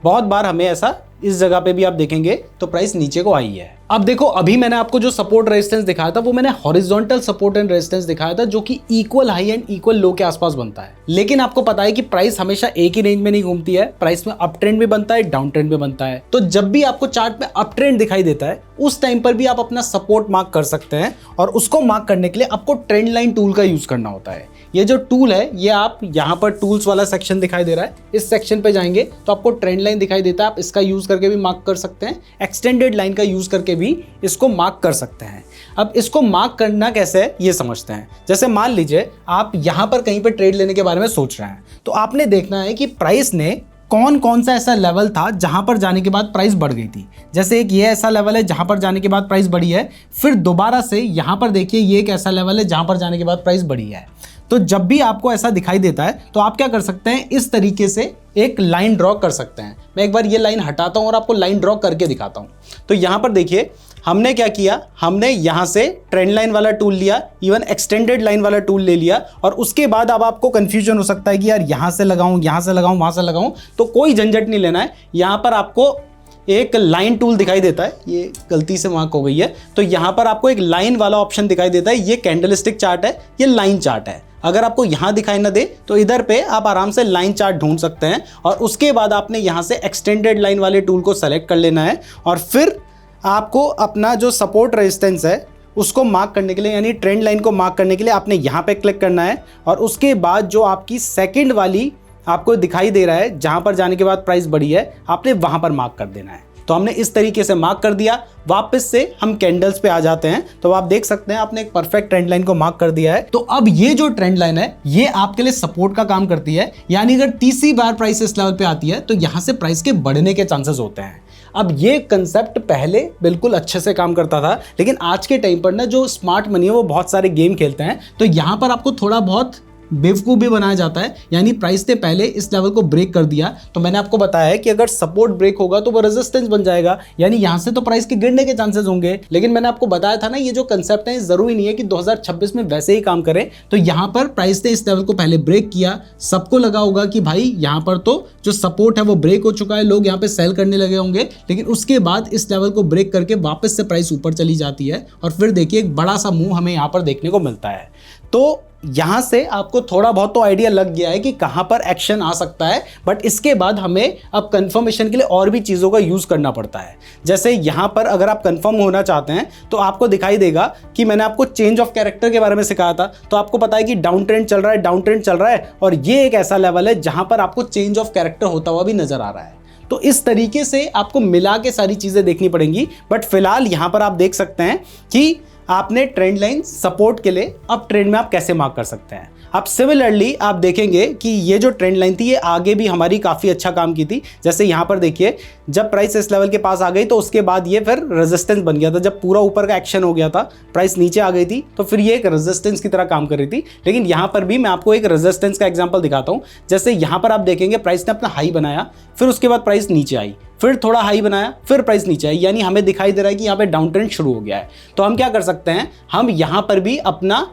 बहुत बार हमें ऐसा इस जगह पे भी आप देखेंगे तो प्राइस नीचे को आई है। अब देखो, अभी मैंने आपको जो सपोर्ट रेजिस्टेंस दिखाया था वो मैंने हॉरिजॉन्टल सपोर्ट एंड रेजिस्टेंस दिखाया था, जो कि इक्वल हाई एंड इक्वल लो के आसपास बनता है। लेकिन आपको पता है कि प्राइस हमेशा एक ही रेंज में नहीं घूमती है, प्राइस में अप ट्रेंड भी बनता है, डाउन ट्रेंड भी बनता है। तो जब भी आपको चार्ट में अप ट्रेंड दिखाई देता है, उस टाइम पर भी आप अपना सपोर्ट मार्क कर सकते हैं। और उसको मार्क करने के लिए आपको ट्रेंड लाइन टूल का यूज करना होता है। ये जो टूल है, ये आप यहाँ पर टूल्स वाला सेक्शन दिखाई दे रहा है, इस सेक्शन पे जाएंगे तो आपको ट्रेंड लाइन दिखाई देता है। आप इसका यूज करके भी मार्क कर सकते हैं, एक्सटेंडेड लाइन का यूज करके भी इसको मार्क कर सकते हैं। अब इसको मार्क करना कैसे है ये समझते हैं। जैसे मान लीजिए आप यहां पर कहीं पे ट्रेड लेने के बारे में सोच रहे हैं, तो आपने देखना है कि प्राइस ने कौन कौन सा ऐसा लेवल था जहां पर जाने के बाद प्राइस बढ़ गई थी। जैसे एक ये ऐसा लेवल है जहां पर जाने के बाद प्राइस बढ़ी है, फिर दोबारा से यहां पर देखिए ये एक ऐसा लेवल है जहां पर जाने के बाद प्राइस बढ़ी है। तो जब भी आपको ऐसा दिखाई देता है तो आप क्या कर सकते हैं, इस तरीके से एक लाइन ड्रॉ कर सकते हैं। मैं एक बार ये लाइन हटाता हूं और आपको लाइन ड्रॉ करके दिखाता हूं। तो यहां पर देखिए हमने क्या किया, हमने यहां से ट्रेंड लाइन वाला टूल लिया, इवन एक्सटेंडेड लाइन वाला टूल ले लिया, और उसके बाद अब आपको कंफ्यूजन हो सकता है कि यार यहां से लगाऊं, यहां से लगाऊं, वहां से लगाऊं। तो कोई झंझट नहीं लेना है। यहां पर आपको एक लाइन टूल दिखाई देता है, ये गलती से मार्क हो गई है, तो यहां पर आपको एक लाइन वाला ऑप्शन दिखाई देता है। ये कैंडलस्टिक चार्ट है, ये लाइन चार्ट है। अगर आपको यहां दिखाई ना दे तो इधर पे आप आराम से लाइन चार्ट ढूंढ सकते हैं, और उसके बाद आपने यहां से एक्सटेंडेड लाइन वाले टूल को सेलेक्ट कर लेना है, और फिर आपको अपना जो सपोर्ट रेजिस्टेंस है उसको मार्क करने के लिए, यानी ट्रेंड लाइन को मार्क करने के लिए आपने यहाँ पे क्लिक करना है, और उसके बाद जो आपकी सेकंड वाली आपको दिखाई दे रहा है जहाँ पर जाने के बाद प्राइस बढ़ी है, आपने वहाँ पर मार्क कर देना है। तो हमने इस तरीके से मार्क कर दिया। वापस से हम कैंडल्स पे आ जाते हैं, तो आप देख सकते हैं आपने एक परफेक्ट ट्रेंड लाइन को मार्क कर दिया है। तो अब ये जो ट्रेंड लाइन है ये आपके लिए सपोर्ट का काम करती है, यानी अगर तीसरी बार प्राइस इस लेवल पे आती है तो यहां से प्राइस के बढ़ने के चांसेस होते हैं। अब ये कंसेप्ट पहले बिल्कुल अच्छे से काम करता था, लेकिन आज के टाइम पर ना जो स्मार्ट मनी है वो बहुत सारे गेम खेलते हैं, तो यहां पर आपको थोड़ा बहुत बेवकूफ़ भी बनाया जाता है। यानी प्राइस ने पहले इस लेवल को ब्रेक कर दिया, तो मैंने आपको बताया है कि अगर सपोर्ट ब्रेक होगा तो वो रेजिस्टेंस बन जाएगा, यानी यहां से तो प्राइस के गिरने के चांसेस होंगे। लेकिन मैंने आपको बताया था ना, ये जो कंसेप्ट है जरूरी नहीं है कि 2026 में वैसे ही काम करें। तो यहां पर प्राइस ने इस लेवल को पहले ब्रेक किया, सबको लगा होगा कि भाई यहां पर तो जो सपोर्ट है वो ब्रेक हो चुका है, लोग यहां पर सेल करने लगे होंगे, लेकिन उसके बाद इस लेवल को ब्रेक करके वापस से प्राइस ऊपर चली जाती है, और फिर देखिए एक बड़ा सा मूव हमें यहां पर देखने को मिलता है। तो यहां से आपको थोड़ा बहुत तो आइडिया लग गया है कि कहां पर एक्शन आ सकता है, बट इसके बाद हमें अब कंफर्मेशन के लिए और भी चीज़ों का यूज़ करना पड़ता है। जैसे यहां पर अगर आप कंफर्म होना चाहते हैं तो आपको दिखाई देगा कि मैंने आपको चेंज ऑफ कैरेक्टर के बारे में सिखाया था, तो आपको पता है कि डाउन ट्रेंड चल रहा है, डाउन ट्रेंड चल रहा है, और ये एक ऐसा लेवल है जहां पर आपको चेंज ऑफ कैरेक्टर होता हुआ भी नजर आ रहा है। तो इस तरीके से आपको मिला के सारी चीज़ें देखनी पड़ेंगी, बट फिलहाल यहां पर आप देख सकते हैं कि आपने ट्रेंड लाइन सपोर्ट के लिए अब ट्रेंड में आप कैसे मार्क कर सकते हैं। अब सिमिलरली आप देखेंगे कि ये जो ट्रेंड लाइन थी ये आगे भी हमारी काफ़ी अच्छा काम की थी। जैसे यहाँ पर देखिए जब प्राइस इस लेवल के पास आ गई तो उसके बाद ये फिर रेजिस्टेंस बन गया था। जब पूरा ऊपर का एक्शन हो गया था, प्राइस नीचे आ गई थी, तो फिर ये एक रेजिस्टेंस की तरह काम कर रही थी। लेकिन यहाँ पर भी मैं आपको एक रेजिस्टेंस का एग्जाम्पल दिखाता हूँ। जैसे यहाँ पर आप देखेंगे प्राइस ने अपना हाई बनाया, फिर उसके बाद प्राइस नीचे आई, फिर थोड़ा हाई बनाया, फिर प्राइस नीचे आई, यानी हमें दिखाई दे रहा है कि यहाँ पे डाउन ट्रेंड शुरू हो गया है। तो हम क्या कर सकते हैं, हम यहाँ पर भी अपना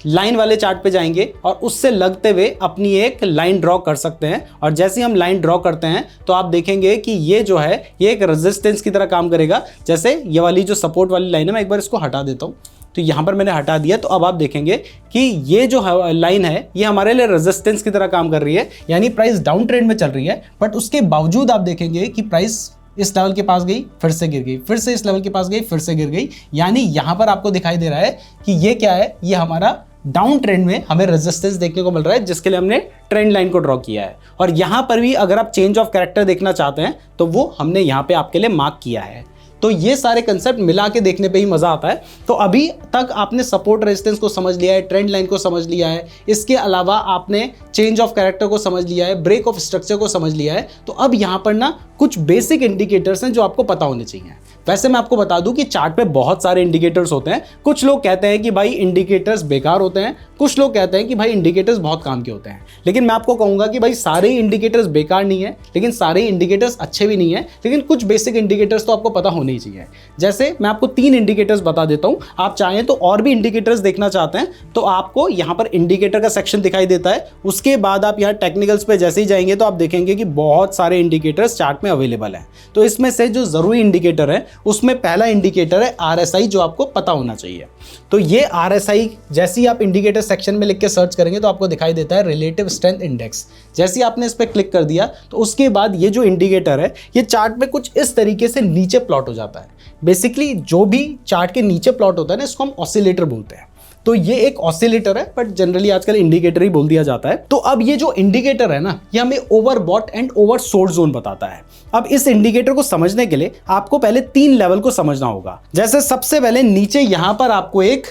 लाइन वाले चार्ट पे जाएंगे और उससे लगते हुए अपनी एक लाइन ड्रॉ कर सकते हैं। और जैसे ही हम लाइन ड्रॉ करते हैं तो आप देखेंगे कि ये जो है ये एक रेजिस्टेंस की तरह काम करेगा। जैसे ये वाली जो सपोर्ट वाली लाइन है, मैं एक बार इसको हटा देता हूँ, तो यहाँ पर मैंने हटा दिया। तो अब आप देखेंगे कि ये जो लाइन है ये हमारे लिए रेजिस्टेंस की तरह काम कर रही है, यानी प्राइस डाउन ट्रेंड में चल रही है, बट उसके बावजूद आप देखेंगे कि प्राइस इस लेवल के पास गई, फिर से गिर गई, फिर से इस लेवल के पास गई, फिर से गिर गई। यानी यहाँ पर आपको दिखाई दे रहा है कि ये क्या है, ये हमारा डाउन ट्रेंड में हमें रेजिस्टेंस देखने को मिल रहा है, जिसके लिए हमने ट्रेंड लाइन को ड्रॉ किया है। और यहाँ पर भी अगर आप चेंज ऑफ कैरेक्टर देखना चाहते हैं तो वो हमने यहाँ पे आपके लिए मार्क किया है। तो ये सारे कंसेप्ट मिला के देखने पे ही मजा आता है। तो अभी तक आपने सपोर्ट रेजिस्टेंस को समझ लिया है, ट्रेंड लाइन को समझ लिया है, इसके अलावा आपने चेंज ऑफ कैरेक्टर को समझ लिया है, ब्रेक ऑफ स्ट्रक्चर को समझ लिया है। तो अब यहाँ पर ना कुछ बेसिक इंडिकेटर्स हैं जो आपको पता होने चाहिए। वैसे मैं आपको बता दूं कि चार्ट पे बहुत सारे इंडिकेटर्स होते हैं। कुछ लोग कहते हैं कि भाई इंडिकेटर्स बेकार होते हैं, कुछ लोग कहते हैं कि भाई इंडिकेटर्स बहुत काम के होते हैं। लेकिन मैं आपको कहूंगा कि भाई सारे इंडिकेटर्स बेकार नहीं है, लेकिन सारे इंडिकेटर्स अच्छे भी नहीं है, लेकिन कुछ बेसिक इंडिकेटर्स तो आपको पता होने ही चाहिए। जैसे मैं आपको 3 इंडिकेटर्स बता देता हूं, आप चाहें तो और भी इंडिकेटर्स देखना चाहते हैं तो आपको यहाँ पर इंडिकेटर का सेक्शन दिखाई देता है। उसके बाद आप यहाँ टेक्निकल्स पे जैसे ही जाएंगे तो आप देखेंगे कि बहुत सारे इंडिकेटर्स चार्ट में अवेलेबल है। तो इसमें से जो जरूरी इंडिकेटर है उसमें पहला इंडिकेटर है RSI, जो आपको पता होना चाहिए। तो ये RSI जैसे ही आप इंडिकेटर सेक्शन में लिख के सर्च करेंगे तो आपको दिखाई देता है रिलेटिव स्ट्रेंथ इंडेक्स। जैसे ही आपने इस पर क्लिक कर दिया तो उसके बाद ये जो इंडिकेटर है ये चार्ट में कुछ इस तरीके से नीचे प्लॉट हो जाता है। बेसिकली जो भी चार्ट के नीचे प्लॉट होता है ना, इसको हम ऑसिलेटर बोलते हैं। तो ये एक ऑसिलेटर है, बट जनरली आजकल इंडिकेटर ही बोल दिया जाता है। तो अब ये जो इंडिकेटर है ना, ये हमें ओवरबॉट एंड ओवरसोल्ड जोन बताता है। अब इस इंडिकेटर को समझने के लिए आपको पहले 3 लेवल को समझना होगा। जैसे सबसे पहले नीचे यहां पर आपको एक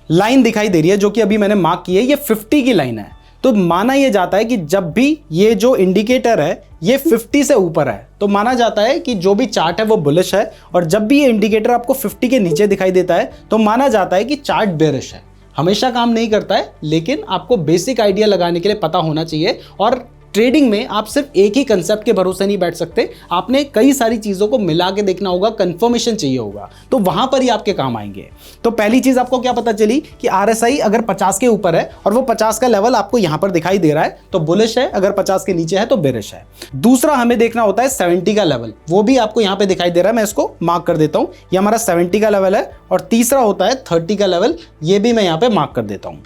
लाइन दिखाई दे रही है जो कि अभी मैंने मार्क की है, ये 50 की लाइन है। तो तो माना यह जाता है कि जब भी ये जो इंडिकेटर है ये 50 से ऊपर है तो माना जाता है कि जो भी चार्ट है वो बुलिश है, और जब भी ये इंडिकेटर आपको 50 के नीचे दिखाई देता है तो माना जाता है कि चार्ट बेरिश है। हमेशा काम नहीं करता है, लेकिन आपको बेसिक आइडिया लगाने के लिए पता होना चाहिए। और ट्रेडिंग में आप सिर्फ एक ही कंसेप्ट के भरोसे नहीं बैठ सकते, आपने कई सारी चीज़ों को मिला के देखना होगा, कंफर्मेशन चाहिए होगा, तो वहां पर ही आपके काम आएंगे। तो पहली चीज़ आपको क्या पता चली कि RSI अगर 50 के ऊपर है और वो 50 का लेवल आपको यहां पर दिखाई दे रहा है तो बुलिश है, अगर 50 के नीचे है तो बेरिश है। दूसरा हमें देखना होता है 70 का लेवल, वो भी आपको यहां पर दिखाई दे रहा है, मैं इसको मार्क कर देता हूं, ये हमारा 70 का लेवल है। और तीसरा होता है 30 का लेवल, ये भी मैं यहां पर मार्क कर देता हूं।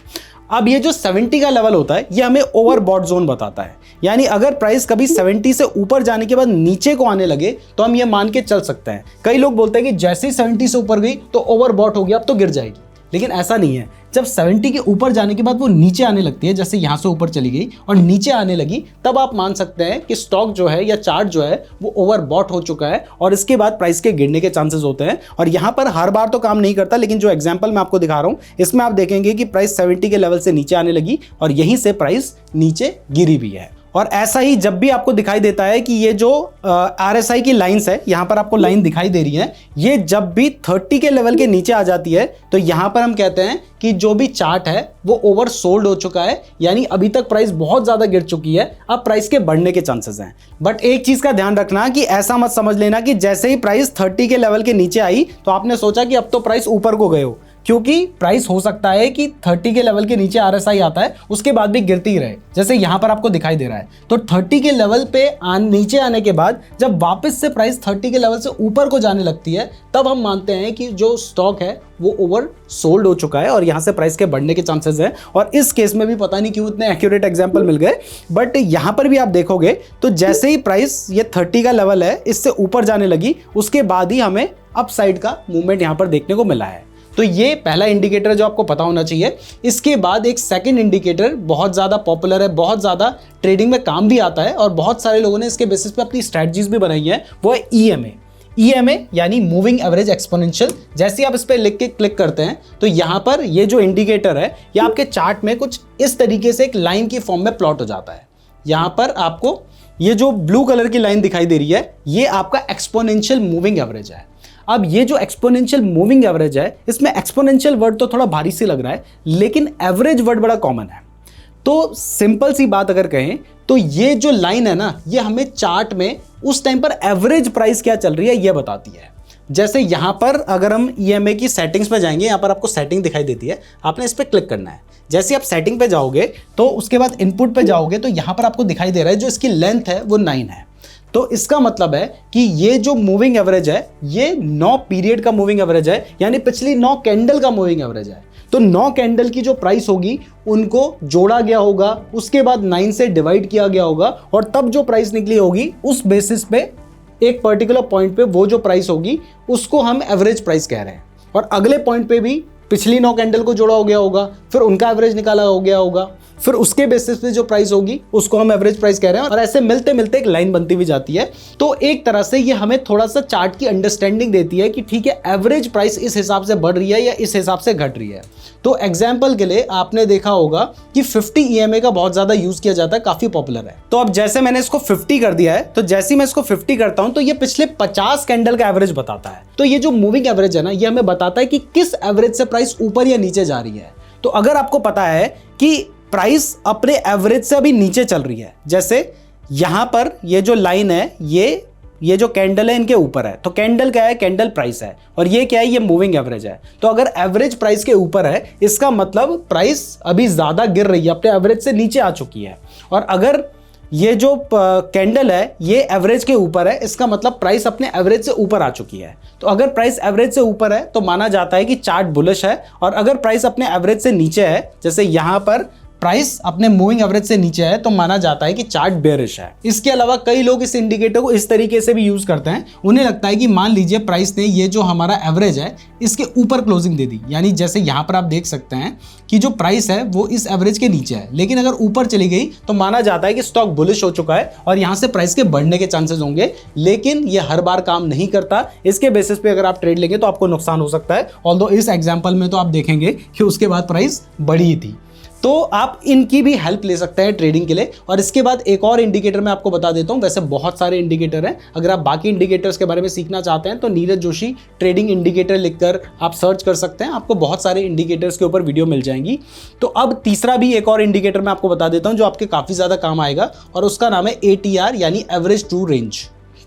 अब ये जो 70 का लेवल होता है ये हमें ओवरबॉट जोन बताता है, यानी अगर प्राइस कभी 70 से ऊपर जाने के बाद नीचे को आने लगे तो हम ये मान के चल सकते हैं। कई लोग बोलते हैं कि जैसे ही 70 से ऊपर गई तो ओवरबॉट हो गया, अब तो गिर जाएगी, लेकिन ऐसा नहीं है। जब 70 के ऊपर जाने के बाद वो नीचे आने लगती है, जैसे यहां से ऊपर चली गई और नीचे आने लगी, तब आप मान सकते हैं कि स्टॉक जो है या चार्ट जो है वो ओवरबॉट हो चुका है और इसके बाद प्राइस के गिरने के चांसेस होते हैं। और यहां पर हर बार तो काम नहीं करता, लेकिन जो एग्जांपल मैं आपको दिखा रहा हूं इसमें आप देखेंगे कि प्राइस 70 के लेवल से नीचे आने लगी और यहीं से प्राइस नीचे गिरी भी है। और ऐसा ही जब भी आपको दिखाई देता है कि ये जो RSI की लाइंस है, यहां पर आपको लाइन दिखाई दे रही है, ये जब भी 30 के लेवल के नीचे आ जाती है तो यहां पर हम कहते हैं कि जो भी चार्ट है वो ओवर सोल्ड हो चुका है, यानी अभी तक प्राइस बहुत ज्यादा गिर चुकी है, अब प्राइस के बढ़ने के चांसेस हैं। बट एक चीज का ध्यान रखना कि ऐसा मत समझ लेना कि जैसे ही प्राइस 30 के लेवल के नीचे आई तो आपने सोचा कि अब तो प्राइस ऊपर को गए हो, क्योंकि प्राइस हो सकता है कि 30 के लेवल के नीचे RSI आता है उसके बाद भी गिरती ही रहे, जैसे यहां पर आपको दिखाई दे रहा है। तो 30 के लेवल पे नीचे आने के बाद जब वापस से प्राइस 30 के लेवल से ऊपर को जाने लगती है तब हम मानते हैं कि जो स्टॉक है वो ओवर सोल्ड हो चुका है और यहां से प्राइस के बढ़ने के चांसेस हैं। और इस केस में भी पता नहीं क्यों इतने एक्यूरेट एग्जांपल मिल गए, बट यहां पर भी आप देखोगे तो जैसे ही प्राइस ये 30 का लेवल है इससे ऊपर जाने लगी, उसके बाद ही हमें अपसाइड का मूवमेंट यहां पर देखने को मिला है। तो ये पहला इंडिकेटर जो आपको पता होना चाहिए। इसके बाद एक सेकंड इंडिकेटर बहुत ज़्यादा पॉपुलर है, बहुत ज़्यादा ट्रेडिंग में काम भी आता है और बहुत सारे लोगों ने इसके बेसिस पे अपनी स्ट्रैटेजीज भी बनाई है, वो है EMA यानी मूविंग एवरेज एक्सपोनेंशियल। जैसे आप इस पर लिख के क्लिक करते हैं तो यहाँ पर ये जो इंडिकेटर है ये आपके चार्ट में कुछ इस तरीके से एक लाइन की फॉर्म में प्लॉट हो जाता है। यहाँ पर आपको ये जो ब्लू कलर की लाइन दिखाई दे रही है ये आपका एक्सपोनेंशियल मूविंग एवरेज है। अब ये जो एक्सपोनेंशियल मूविंग एवरेज है इसमें एक्सपोनेंशियल वर्ड तो थोड़ा भारी सी लग रहा है, लेकिन एवरेज वर्ड बड़ा कॉमन है। तो सिंपल सी बात अगर कहें तो ये जो लाइन है ना ये हमें चार्ट में उस टाइम पर एवरेज प्राइस क्या चल रही है ये बताती है। जैसे यहां पर अगर हम EMA की सेटिंग्स पे जाएंगे, यहां पर आपको सेटिंग दिखाई देती है, आपने इस पर क्लिक करना है। जैसे आप सेटिंग पे जाओगे तो उसके बाद इनपुट पे जाओगे तो यहां पर आपको दिखाई दे रहा है जो इसकी लेंथ है वो 9 है। तो इसका मतलब है कि ये जो मूविंग एवरेज है ये 9 पीरियड का मूविंग एवरेज है, यानी पिछली 9 कैंडल का मूविंग एवरेज है। तो 9 कैंडल की जो प्राइस होगी उनको जोड़ा गया होगा, उसके बाद 9 से डिवाइड किया गया होगा और तब जो प्राइस निकली होगी उस बेसिस पे एक पर्टिकुलर पॉइंट पे वो जो प्राइस होगी उसको हम एवरेज प्राइस कह रहे हैं। और अगले पॉइंट पे भी पिछली 9 कैंडल को जोड़ा हो गया होगा, फिर उनका एवरेज निकाला हो गया होगा, फिर उसके बेसिस पे जो प्राइस होगी उसको हम एवरेज प्राइस कह रहे हैं। और ऐसे मिलते मिलते एक लाइन बनती हुई जाती है। तो एक तरह से ये हमें थोड़ा सा चार्ट की अंडरस्टैंडिंग देती है कि ठीक है एवरेज प्राइस इस हिसाब से बढ़ रही है या इस हिसाब से घट रही है। तो एग्जाम्पल के लिए आपने देखा होगा कि 50 EMA का बहुत ज्यादा यूज किया जाता है, काफी पॉपुलर है। तो अब जैसे मैंने इसको 50 कर दिया है, तो जैसे मैं इसको 50 करता हूं तो ये पिछले 50 कैंडल का एवरेज बताता है। तो ये जो मूविंग एवरेज है ना ये हमें बताता है कि किस एवरेज से प्राइस ऊपर या नीचे जा रही है। तो अगर आपको पता है कि प्राइस अपने एवरेज से अभी नीचे चल रही है, जैसे यहां पर ये जो लाइन है ये जो कैंडल है इनके ऊपर है, तो कैंडल क्या है, कैंडल प्राइस है, और ये क्या है, ये मूविंग एवरेज है। तो अगर एवरेज प्राइस के ऊपर है इसका मतलब प्राइस अभी ज्यादा गिर रही है, अपने एवरेज से नीचे आ चुकी है। और अगर ये जो कैंडल है ये एवरेज के ऊपर है इसका मतलब प्राइस अपने एवरेज से ऊपर आ चुकी है। तो अगर प्राइस एवरेज से ऊपर है तो माना जाता है कि चार्ट बुलिश है, और अगर प्राइस अपने एवरेज से नीचे है, जैसे यहां पर प्राइस अपने मूविंग एवरेज से नीचे है, तो माना जाता है कि चार्ट बेयरिश है। इसके अलावा कई लोग इस इंडिकेटर को इस तरीके से भी यूज करते हैं। उन्हें लगता है कि मान लीजिए प्राइस ने ये जो हमारा एवरेज है इसके ऊपर क्लोजिंग दे दी, यानी जैसे यहां पर आप देख सकते हैं कि जो प्राइस है वो इस एवरेज के नीचे है, लेकिन अगर ऊपर चली गई तो माना जाता है कि स्टॉक बुलिश हो चुका है और यहां से प्राइस के बढ़ने के चांसेस होंगे। लेकिन ये हर बार काम नहीं करता, इसके बेसिस पे अगर आप ट्रेड लेंगे तो आपको नुकसान हो सकता है। ऑल्दो इस एग्जाम्पल में तो आप देखेंगे कि उसके बाद प्राइस बढ़ी थी। तो आप इनकी भी हेल्प ले सकते हैं ट्रेडिंग के लिए। और इसके बाद एक और इंडिकेटर मैं आपको बता देता हूं, वैसे बहुत सारे इंडिकेटर हैं, अगर आप बाकी इंडिकेटर्स के बारे में सीखना चाहते हैं तो नीरज जोशी ट्रेडिंग इंडिकेटर लिखकर आप सर्च कर सकते हैं, आपको बहुत सारे इंडिकेटर्स के ऊपर वीडियो मिल जाएंगी। तो अब तीसरा भी एक और इंडिकेटर मैं आपको बता देता हूं जो आपके काफ़ी ज़्यादा काम आएगा, और उसका नाम है ATR यानी एवरेज ट्रू रेंज।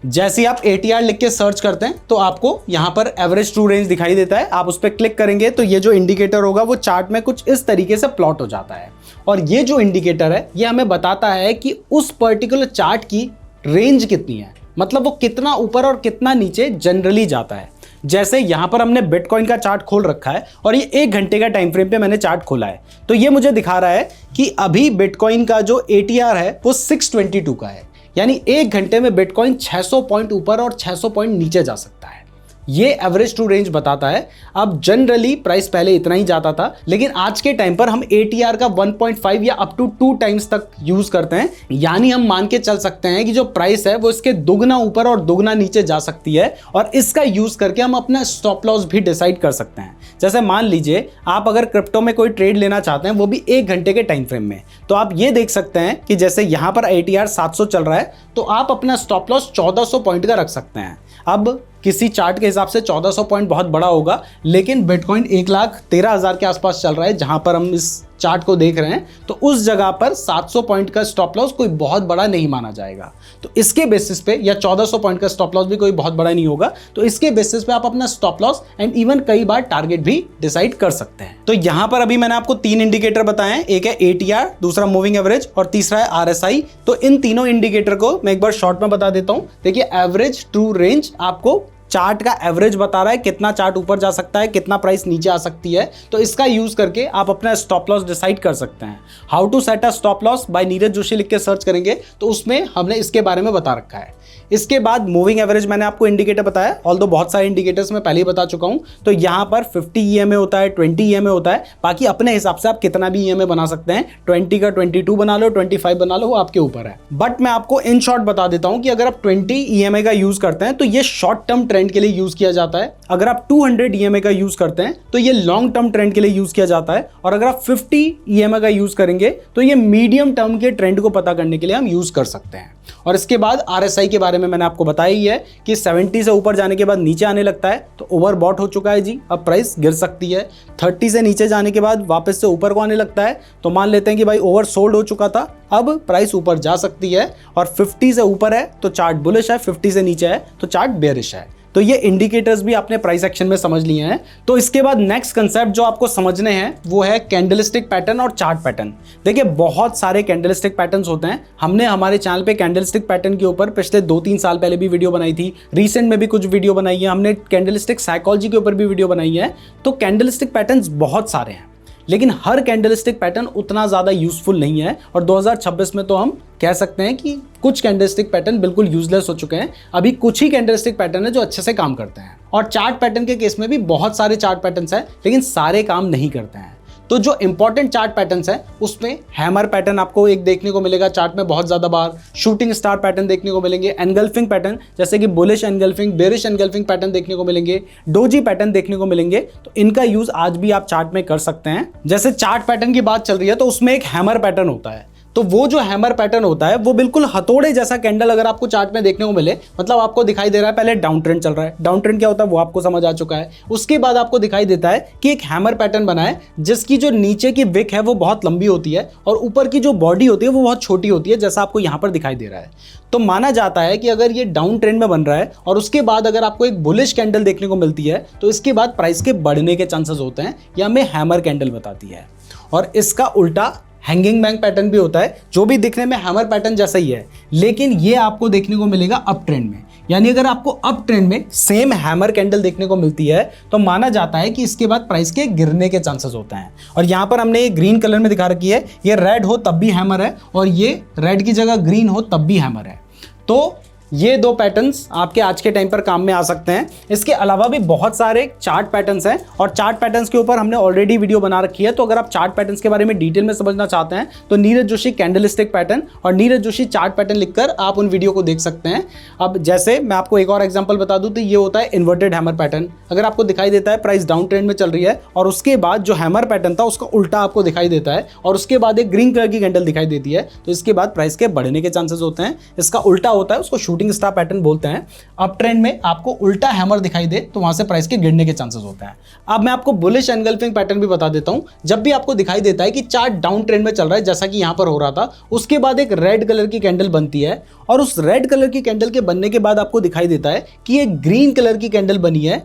जैसे ही आप ATR लिख के सर्च करते हैं तो आपको यहां पर एवरेज ट्रू रेंज दिखाई देता है, आप उस पर क्लिक करेंगे तो ये जो इंडिकेटर होगा वो चार्ट में कुछ इस तरीके से प्लॉट हो जाता है। और ये जो इंडिकेटर है ये हमें बताता है कि उस पर्टिकुलर चार्ट की रेंज कितनी है, मतलब वो कितना ऊपर और कितना नीचे जनरली जाता है। जैसे यहां पर हमने बिटकॉइन का चार्ट खोल रखा है और ये 1 घंटे का टाइम फ्रेम पे मैंने चार्ट खोला है, तो ये मुझे दिखा रहा है कि अभी बिटकॉइन का जो ATR है वो 622 का है, यानी 1 घंटे में बिटकॉइन 600 पॉइंट ऊपर और 600 पॉइंट नीचे जा सकता है। ये एवरेज ट्रू रेंज बताता है। अब जनरली प्राइस पहले इतना ही जाता था, लेकिन आज के टाइम पर हम ATR का 1.5 या अप टू 2 टाइम्स तक यूज करते हैं, यानी हम मान के चल सकते हैं कि जो प्राइस है वो इसके दुगना ऊपर और दुगना नीचे जा सकती है, और इसका यूज करके हम अपना स्टॉप लॉस भी डिसाइड कर सकते हैं। जैसे मान लीजिए आप अगर क्रिप्टो में कोई ट्रेड लेना चाहते हैं, वो भी 1 घंटे के टाइम फ्रेम में, तो आप ये देख सकते हैं कि जैसे यहां पर ATR 700 चल रहा है, तो आप अपना स्टॉप लॉस 1400 पॉइंट का रख सकते हैं। अब किसी चार्ट के हिसाब से 1400 पॉइंट बहुत बड़ा होगा, लेकिन बिटकॉइन 1,13,000 के आसपास चल रहा है जहां पर हम इस चार्ट को देख रहे हैं, तो उस जगह पर 700 पॉइंट का स्टॉप लॉस कोई बहुत बड़ा नहीं माना जाएगा। तो इसके बेसिस पे, या 1400 पॉइंट का स्टॉप लॉस भी कोई बहुत बड़ा नहीं होगा, तो इसके बेसिस पे आप अपना स्टॉप लॉस एंड इवन कई बार टारगेट भी डिसाइड कर सकते हैं। तो यहां पर अभी मैंने आपको 3 इंडिकेटर बताए हैं, एक है ATR, दूसरा मूविंग एवरेज और तीसरा है RSI। तो इन तीनों इंडिकेटर को मैं एक बार शॉर्ट में बता देता हूं। देखिए, एवरेज ट्रू रेंज आपको चार्ट का एवरेज बता रहा है, कितना चार्ट ऊपर जा सकता है, कितना प्राइस नीचे आ सकती है, तो इसका यूज करके आप अपना स्टॉप लॉस डिसाइड कर सकते हैं। How to set a stop loss by Neeraj Joshi लिख के सर्च करेंगे तो उसमें हमने इसके बारे में बता रखा है। इसके बाद मूविंग एवरेज मैंने आपको इंडिकेटर बताया, ऑल्दो बहुत सारे इंडिकेटर्स मैं पहले ही बता चुका हूं। तो यहां पर 50 EMA होता है, 20 EMA होता है, बाकी अपने हिसाब से आप कितना भी EMA बना सकते हैं, 20 का 22 बना लो, 25 बना लो, वो आपके ऊपर है। बट मैं आपको इन शॉर्ट बता देता हूं कि अगर आप 20 EMA का यूज करते हैं तो ये शॉर्ट टर्म ट्रेंड के लिए यूज किया जाता है, अगर आप 200 EMA का यूज करते हैं तो ये लॉन्ग टर्म ट्रेंड के लिए यूज किया जाता है, और अगर आप 50 EMA का यूज करेंगे तो ये मीडियम टर्म के ट्रेंड को पता करने के लिए हम यूज कर सकते हैं। और इसके बाद RSI के बारे में मैंने आपको बताया ही है कि 70 से ऊपर जाने के बाद नीचे आने लगता है तो ओवरबॉट हो चुका है जी, अब प्राइस गिर सकती है। 30 से नीचे जाने के बाद वापस से ऊपर को आने लगता है तो मान लेते हैं कि भाई ओवर सोल्ड हो चुका था, अब प्राइस ऊपर जा सकती है। और 50 से ऊपर है तो चार्ट बुलिश है, 50 से नीचे है तो चार्ट बेयरिश है। तो ये इंडिकेटर्स भी आपने प्राइस एक्शन में समझ लिए हैं। तो इसके बाद नेक्स्ट कंसेप्ट जो आपको समझने हैं वो है कैंडलस्टिक पैटर्न और चार्ट पैटर्न। देखिए, बहुत सारे कैंडलस्टिक पैटर्न्स होते हैं, हमने हमारे चैनल पे कैंडलस्टिक पैटर्न के ऊपर पिछले 2-3 साल पहले भी वीडियो बनाई थी, रिसेंट में भी कुछ वीडियो बनाई है, हमने कैंडलस्टिक साइकोलॉजी के ऊपर भी वीडियो बनाई है। तो कैंडलस्टिक पैटर्न्स बहुत सारे हैं, लेकिन हर कैंडलस्टिक पैटर्न उतना ज़्यादा यूजफुल नहीं है, और 2026 में तो हम कह सकते हैं कि कुछ कैंडलस्टिक पैटर्न बिल्कुल यूजलेस हो चुके हैं। अभी कुछ ही कैंडलस्टिक पैटर्न है जो अच्छे से काम करते हैं, और चार्ट पैटर्न के केस में भी बहुत सारे चार्ट पैटर्न्स हैं, लेकिन सारे काम नहीं करते हैं। तो जो इंपॉर्टेंट चार्ट पैटर्न्स हैं उसमें हैमर पैटर्न आपको एक देखने को मिलेगा चार्ट में बहुत ज़्यादा बार, शूटिंग स्टार पैटर्न देखने को मिलेंगे, एनगल्फिंग पैटर्न जैसे कि bullish engulfing, bearish engulfing pattern देखने को मिलेंगे, डोजी पैटर्न देखने को मिलेंगे। तो इनका यूज आज भी आप चार्ट में कर सकते हैं। जैसे चार्ट पैटर्न की बात चल रही है तो उसमें एक हैमर पैटर्न होता है, तो वो जो हैमर पैटर्न होता है वो बिल्कुल हथौड़े जैसा कैंडल अगर आपको चार्ट में देखने को मिले, मतलब आपको दिखाई दे रहा है पहले डाउन ट्रेंड चल रहा है, डाउन ट्रेंड क्या होता है वो आपको समझ आ चुका है। उसके बाद आपको दिखाई देता है कि एक हैमर पैटर्न बना है जिसकी जो नीचे की विक है वो बहुत लंबी होती है और ऊपर की जो बॉडी होती है वो बहुत छोटी होती है, जैसा आपको यहाँ पर दिखाई दे रहा है। तो माना जाता है कि अगर ये डाउन ट्रेंड में बन रहा है और उसके बाद अगर आपको एक बुलिश कैंडल देखने को मिलती है तो इसके बाद प्राइस के बढ़ने के चांसेस होते हैं, यह हमें हैमर कैंडल बताती है। और इसका उल्टा हैंगिंग बैंक पैटर्न भी होता है जो भी दिखने में हैमर पैटर्न जैसा ही है, लेकिन ये आपको देखने को मिलेगा अप ट्रेंड में। यानी अगर आपको अप ट्रेंड में सेम हैमर कैंडल देखने को मिलती है तो माना जाता है कि इसके बाद प्राइस के गिरने के चांसेस होते हैं। और यहाँ पर हमने ये ग्रीन कलर में दिखा रखी है, ये रेड हो तब भी हैमर है और ये रेड की जगह ग्रीन हो तब भी हैमर है। तो ये दो पैटर्न्स आपके आज के टाइम पर काम में आ सकते हैं। इसके अलावा भी बहुत सारे चार्ट पैटर्न्स हैं और चार्ट पैटर्न्स के ऊपर हमने ऑलरेडी वीडियो बना रखी है। तो अगर आप चार्ट पैटर्न्स के बारे में डिटेल में समझना चाहते हैं तो नीरज जोशी कैंडलस्टिक पैटर्न और नीरज जोशी चार्ट पैटर्न लिखकर आप उन वीडियो को देख सकते हैं। अब जैसे मैं आपको एक और एग्जांपल बता दूं तो ये होता है इन्वर्टेड हैमर पैटर्न। अगर आपको दिखाई देता है प्राइस डाउन ट्रेंड में चल रही है और उसके बाद जो हैमर पैटर्न था उसका उल्टा आपको दिखाई देता है और उसके बाद एक ग्रीन कलर की कैंडल दिखाई देती है, तो इसके बाद प्राइस के बढ़ने के चांसेस होते हैं। इसका उल्टा होता है, उसको शूटिंग स्टार पैटर्न बोलते हैं। अप ट्रेंड में आपको उल्टा हैमर दिखाई दे तो वहां से प्राइस के गिरने के चांसेस होते हैं। अब मैं आपको बुलिश एनगल्फिंग पैटर्न भी बता देता हूं। जब भी आपको दिखाई देता है कि चार्ट डाउन ट्रेंड में चल रहा है जैसा कि यहां पर हो रहा था, उसके बाद एक रेड कलर की कैंडल बनती है और उस रेड कलर की कैंडल के बनने के बाद आपको दिखाई देता है कि एक ग्रीन कलर की कैंडल बनी है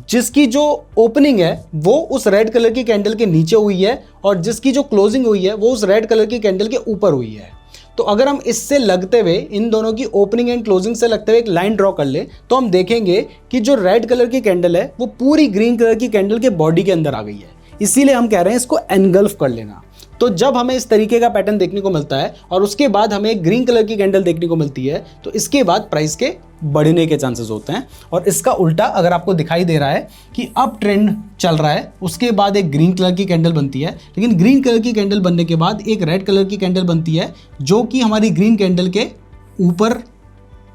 जिसकी जो ओपनिंग है वो उस रेड कलर की कैंडल के नीचे हुई है और जिसकी जो क्लोजिंग हुई है वो उस रेड कलर की कैंडल के ऊपर हुई है। तो अगर हम इससे लगते हुए इन दोनों की ओपनिंग एंड क्लोजिंग से लगते हुए एक लाइन ड्रॉ कर ले तो हम देखेंगे कि जो रेड कलर की कैंडल है वो पूरी ग्रीन कलर की कैंडल के बॉडी के अंदर आ गई है। इसीलिए हम कह रहे हैं इसको एनगल्फ कर लेना। तो जब हमें इस तरीके का पैटर्न देखने को मिलता है और उसके बाद हमें एक ग्रीन कलर की कैंडल देखने को मिलती है तो इसके बाद प्राइस के बढ़ने के चांसेस होते हैं। और इसका उल्टा अगर आपको दिखाई दे रहा है कि अप ट्रेंड चल रहा है, उसके बाद एक ग्रीन कलर की कैंडल बनती है, लेकिन ग्रीन कलर की कैंडल बनने के बाद एक रेड कलर की कैंडल बनती है जो कि हमारी ग्रीन कैंडल के ऊपर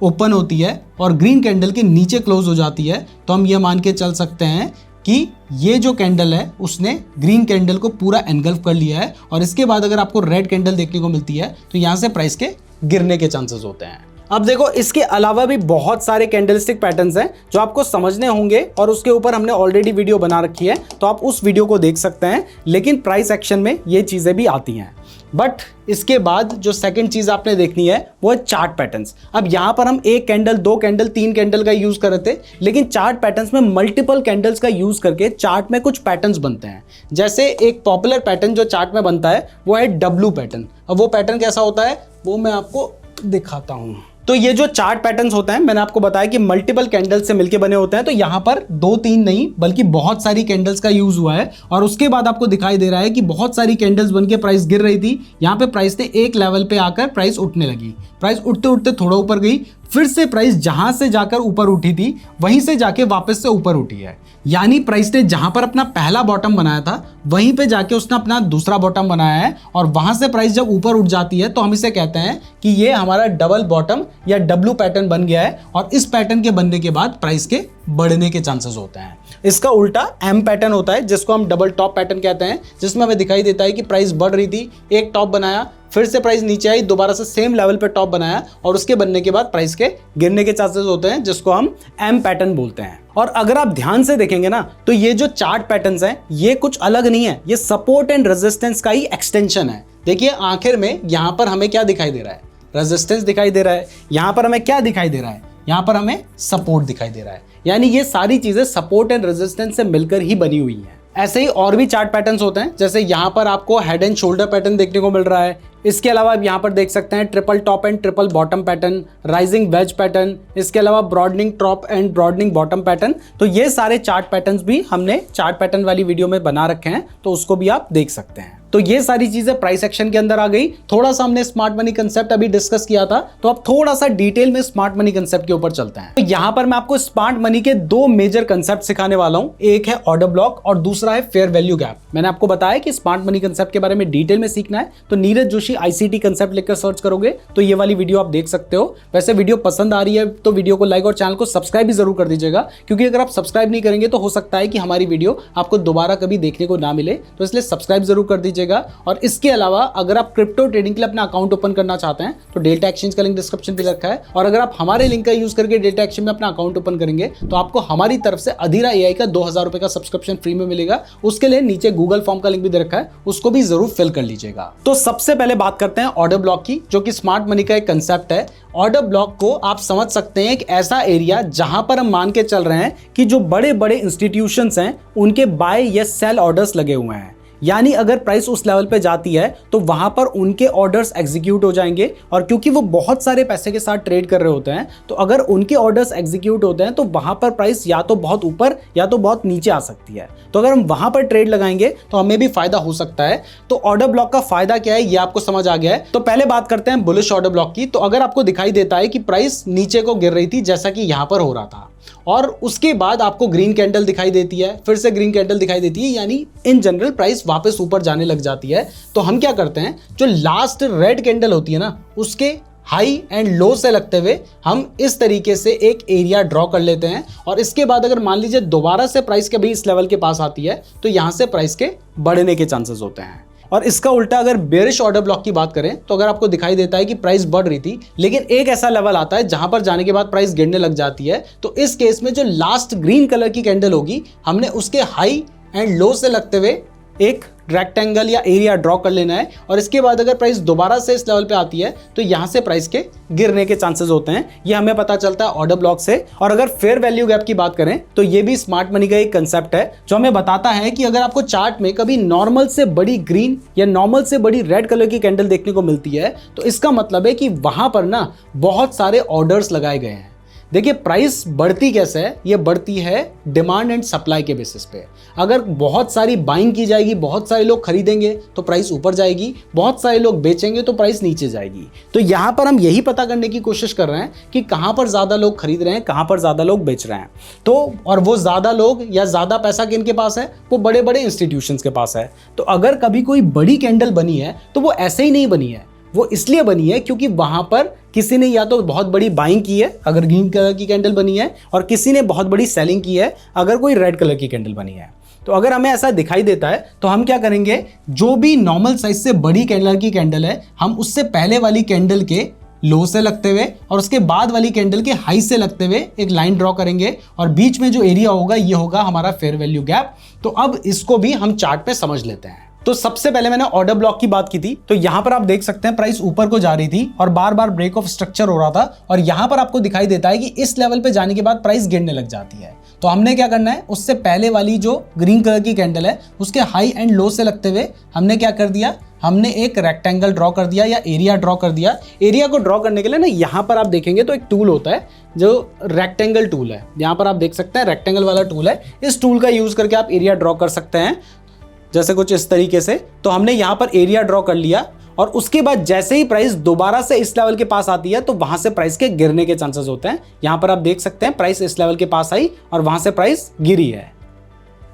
ओपन होती है और ग्रीन कैंडल के नीचे क्लोज हो जाती है, तो हम ये मान के चल सकते हैं कि ये जो कैंडल है उसने ग्रीन कैंडल को पूरा एनगल्फ कर लिया है। और इसके बाद अगर आपको रेड कैंडल देखने को मिलती है तो यहाँ से प्राइस के गिरने के चांसेस होते हैं। अब देखो, इसके अलावा भी बहुत सारे कैंडलस्टिक पैटर्न्स हैं जो आपको समझने होंगे और उसके ऊपर हमने ऑलरेडी वीडियो बना रखी है, तो आप उस वीडियो को देख सकते हैं। लेकिन प्राइस एक्शन में ये चीज़ें भी आती हैं। बट इसके बाद जो सेकंड चीज़ आपने देखनी है वो है चार्ट पैटर्न्स। अब यहाँ पर हम एक कैंडल, दो कैंडल, तीन कैंडल का यूज़ कर रहे थे, लेकिन चार्ट पैटर्न्स में मल्टीपल कैंडल्स का यूज़ करके चार्ट में कुछ पैटर्न्स बनते हैं। जैसे एक पॉपुलर पैटर्न जो चार्ट में बनता है वो है डब्ल्यू पैटर्न। अब वो पैटर्न कैसा होता है वो मैं आपको दिखाता हूँ। तो ये जो चार्ट पैटर्न्स होते हैं, मैंने आपको बताया कि मल्टीपल कैंडल्स से मिलके बने होते हैं। तो यहाँ पर दो तीन नहीं बल्कि बहुत सारी कैंडल्स का यूज हुआ है और उसके बाद आपको दिखाई दे रहा है कि बहुत सारी कैंडल्स बनके प्राइस गिर रही थी। यहाँ पे प्राइस ने एक लेवल पे आकर प्राइस उठने लगी, प्राइस उठते उठते थोड़ा ऊपर गई, फिर से प्राइस जहां से जाकर ऊपर उठी थी वहीं से जाके वापस से ऊपर उठी है। यानी प्राइस ने जहां पर अपना पहला बॉटम बनाया था वहीं पे जाके उसने अपना दूसरा बॉटम बनाया है और वहां से प्राइस जब ऊपर उठ जाती है तो हम इसे कहते हैं कि ये हमारा डबल बॉटम या डब्ल्यू पैटर्न बन गया है। और इस पैटर्न के बनने के बाद प्राइस के बढ़ने के चांसेस होते हैं। इसका उल्टा एम पैटर्न होता है जिसको हम डबल टॉप पैटर्न कहते हैं, जिसमें हमें दिखाई देता है कि प्राइस बढ़ रही थी, एक टॉप बनाया, फिर से प्राइस नीचे आई, दोबारा से सेम लेवल पे टॉप बनाया और उसके बनने के बाद प्राइस के गिरने के चांसेस होते हैं, जिसको हम एम पैटर्न बोलते हैं। और अगर आप ध्यान से देखेंगे ना तो ये जो चार्ट पैटर्न्स हैं ये कुछ अलग नहीं है, ये सपोर्ट एंड रेजिस्टेंस का ही एक्सटेंशन है। देखिए आखिर में यहाँ पर हमें क्या दिखाई दे रहा है, रेजिस्टेंस दिखाई दे रहा है। यहाँ पर हमें क्या दिखाई दे रहा है, यहाँ पर हमें सपोर्ट दिखाई दे रहा है। यानी ये सारी चीजें सपोर्ट एंड रेजिस्टेंस से मिलकर ही बनी हुई हैं। ऐसे ही और भी चार्ट पैटर्न्स होते हैं, जैसे यहाँ पर आपको हेड एंड शोल्डर पैटर्न देखने को मिल रहा है। इसके अलावा आप यहाँ पर देख सकते हैं triple top and triple bottom pattern, rising veg pattern, इसके अलावा broadening top and broadening bottom pattern. तो ये सारे चार्ट पैटर्न्स भी हमने चार्ट पैटर्न वाली वीडियो में बना रखे हैं, तो उसको भी आप देख सकते हैं। तो ये सारी चीजें प्राइस एक्शन के अंदर आ गई। थोड़ा सा हमने स्मार्ट मनी कंसेप्ट अभी डिस्कस किया था, तो अब थोड़ा सा डिटेल में स्मार्ट मनी कंसेप्ट के ऊपर चलते हैं। तो यहाँ पर मैं आपको स्मार्ट मनी के दो मेजर कंसेप्ट सिखाने वाला हूँ, एक है ऑर्डर ब्लॉक और दूसरा है फेयर वैल्यू गैप। मैंने आपको बताया कि स्मार्ट मनी कंसेप्ट के बारे में डिटेल में सीखना है तो नीरज जोशी आईसीटी कंसेप्ट लिखकर सर्च करोगे तो ये वाली वीडियो आप देख सकते हो। वैसे वीडियो पसंद आ रही है तो वीडियो को लाइक और चैनल को सब्सक्राइब भी जरूर कर दीजिएगा, क्योंकि अगर आप सब्सक्राइब नहीं करेंगे तो हो सकता है कि हमारी वीडियो आपको दोबारा कभी देखने को ना मिले, तो इसलिए सब्सक्राइब जरूर कर दीजिएगा। और इसके अलावा अगर आप क्रिप्टो ट्रेडिंग के लिए अपना अकाउंट ओपन करना चाहते हैं तो डेल्टा एक्सचेंज का लिंक डिस्क्रिप्शन पे रखा है, और अगर आप हमारे लिंक का यूज करके डेल्टा एक्सचेंज में अपना अकाउंट ओपन करेंगे तो आपको हमारी तरफ से अधीरा एआई का 2000 रुपए का सब्सक्रिप्शन फ्री में मिलेगा। उसके लिए नीचे गूगल फॉर्म का लिंक भी दे रखा है, उसको भी जरूर फिल कर लीजिएगा। तो सबसे पहले बात करते हैं ऑर्डर ब्लॉक की, जो कि स्मार्ट मनी का एक कंसेप्ट है। ऑर्डर ब्लॉक को आप समझ सकते हैं एक ऐसा एरिया जहां पर हम मान के चल रहे हैं कि जो बड़े बड़े इंस्टीट्यूशंस हैं उनके बाय या सेल ऑर्डर्स लगे हुए हैं। यानी अगर प्राइस उस लेवल पे जाती है तो वहां पर उनके ऑर्डर्स एग्जीक्यूट हो जाएंगे, और क्योंकि वो बहुत सारे पैसे के साथ ट्रेड कर रहे होते हैं तो अगर उनके ऑर्डर्स एग्जीक्यूट होते हैं तो वहां पर प्राइस या तो बहुत ऊपर या तो बहुत नीचे आ सकती है। तो अगर हम वहां पर ट्रेड लगाएंगे तो हमें भी फायदा हो सकता है। तो ऑर्डर ब्लॉक का फायदा क्या है ये आपको समझ आ गया है। तो पहले बात करते हैं बुलिश ऑर्डर ब्लॉक की। तो अगर आपको दिखाई देता है कि प्राइस नीचे को गिर रही थी जैसा कि यहां पर हो रहा था, और उसके बाद आपको ग्रीन कैंडल दिखाई देती है, फिर से ग्रीन कैंडल दिखाई देती है, यानी इन जनरल प्राइस वापस ऊपर जाने लग जाती है, तो हम क्या करते हैं, जो लास्ट रेड कैंडल होती है ना उसके हाई एंड लो से लगते हुए हम इस तरीके से एक एरिया ड्रॉ कर लेते हैं। और इसके बाद अगर मान लीजिए दोबारा से प्राइस के भी इस लेवल के पास आती है तो यहां से प्राइस के बढ़ने के चांसेस होते हैं। और इसका उल्टा अगर बेरिश ऑर्डर ब्लॉक की बात करें तो अगर आपको दिखाई देता है कि प्राइस बढ़ रही थी लेकिन एक ऐसा लेवल आता है जहां पर जाने के बाद प्राइस गिरने लग जाती है, तो इस केस में जो लास्ट ग्रीन कलर की कैंडल होगी हमने उसके हाई एंड लो से लगते हुए एक रेक्टेंगल या एरिया ड्रॉ कर लेना है। और इसके बाद अगर प्राइस दोबारा से इस लेवल पे आती है तो यहां से प्राइस के गिरने के चांसेस होते हैं। ये हमें पता चलता है ऑर्डर ब्लॉक से। और अगर फेयर वैल्यू गैप की बात करें तो ये भी स्मार्ट मनी का एक कंसेप्ट है जो हमें बताता है कि अगर आपको चार्ट में कभी नॉर्मल से बड़ी ग्रीन या नॉर्मल से बड़ी रेड कलर की कैंडल देखने को मिलती है तो इसका मतलब है कि वहां पर ना बहुत सारे ऑर्डर्स लगाए गए हैं। देखिए प्राइस बढ़ती कैसे है, ये बढ़ती है डिमांड एंड सप्लाई के बेसिस पे। अगर बहुत सारी बाइंग की जाएगी, बहुत सारे लोग खरीदेंगे तो प्राइस ऊपर जाएगी, बहुत सारे लोग बेचेंगे तो प्राइस नीचे जाएगी। तो यहाँ पर हम यही पता करने की कोशिश कर रहे हैं कि कहाँ पर ज़्यादा लोग खरीद रहे हैं, कहाँ पर ज़्यादा लोग बेच रहे हैं। तो और वो ज़्यादा लोग या ज़्यादा पैसा किनके पास है, वो बड़े बड़े इंस्टीट्यूशंस के पास है। तो अगर कभी कोई बड़ी कैंडल बनी है तो वो ऐसे ही नहीं बनी है, वो इसलिए बनी है क्योंकि वहां पर किसी ने या तो बहुत बड़ी बाइंग की है अगर ग्रीन कलर की कैंडल बनी है, और किसी ने बहुत बड़ी सेलिंग की है अगर कोई रेड कलर की कैंडल बनी है। तो अगर हमें ऐसा दिखाई देता है तो हम क्या करेंगे, जो भी नॉर्मल साइज से बड़ी कैंडल की कैंडल है हम उससे पहले वाली कैंडल के लो से लगते हुए और उसके बाद वाली कैंडल के हाई से लगते हुए एक लाइन ड्रॉ करेंगे, और बीच में जो एरिया होगा ये होगा हमारा फेयर वैल्यू गैप। तो अब इसको भी हम चार्ट पे समझ लेते हैं। तो सबसे पहले मैंने ऑर्डर ब्लॉक की बात की थी, तो यहां पर आप देख सकते हैं प्राइस ऊपर को जा रही थी और बार बार ब्रेक ऑफ स्ट्रक्चर हो रहा था, और यहां पर आपको दिखाई देता है कि इस लेवल पे जाने के बाद प्राइस गिरने लग जाती है। तो हमने क्या करना है, उससे पहले वाली जो ग्रीन कलर की कैंडल है उसके हाई एंड लो से लगते हुए हमने क्या कर दिया, हमने एक रेक्टेंगल ड्रॉ कर दिया या एरिया ड्रॉ कर दिया। एरिया को ड्रॉ करने के लिए ना यहाँ पर आप देखेंगे तो एक टूल होता है जो रेक्टेंगल टूल है, यहाँ पर आप देख सकते हैं रेक्टेंगल वाला टूल है। इस टूल का यूज करके आप एरिया ड्रॉ कर सकते हैं जैसे कुछ इस तरीके से। तो हमने यहाँ पर एरिया ड्रॉ कर लिया, और उसके बाद जैसे ही प्राइस दोबारा से इस लेवल के पास आती है तो वहां से प्राइस के गिरने के चांसेस होते हैं। यहां पर आप देख सकते हैं प्राइस इस लेवल के पास आई और वहां से प्राइस गिरी है।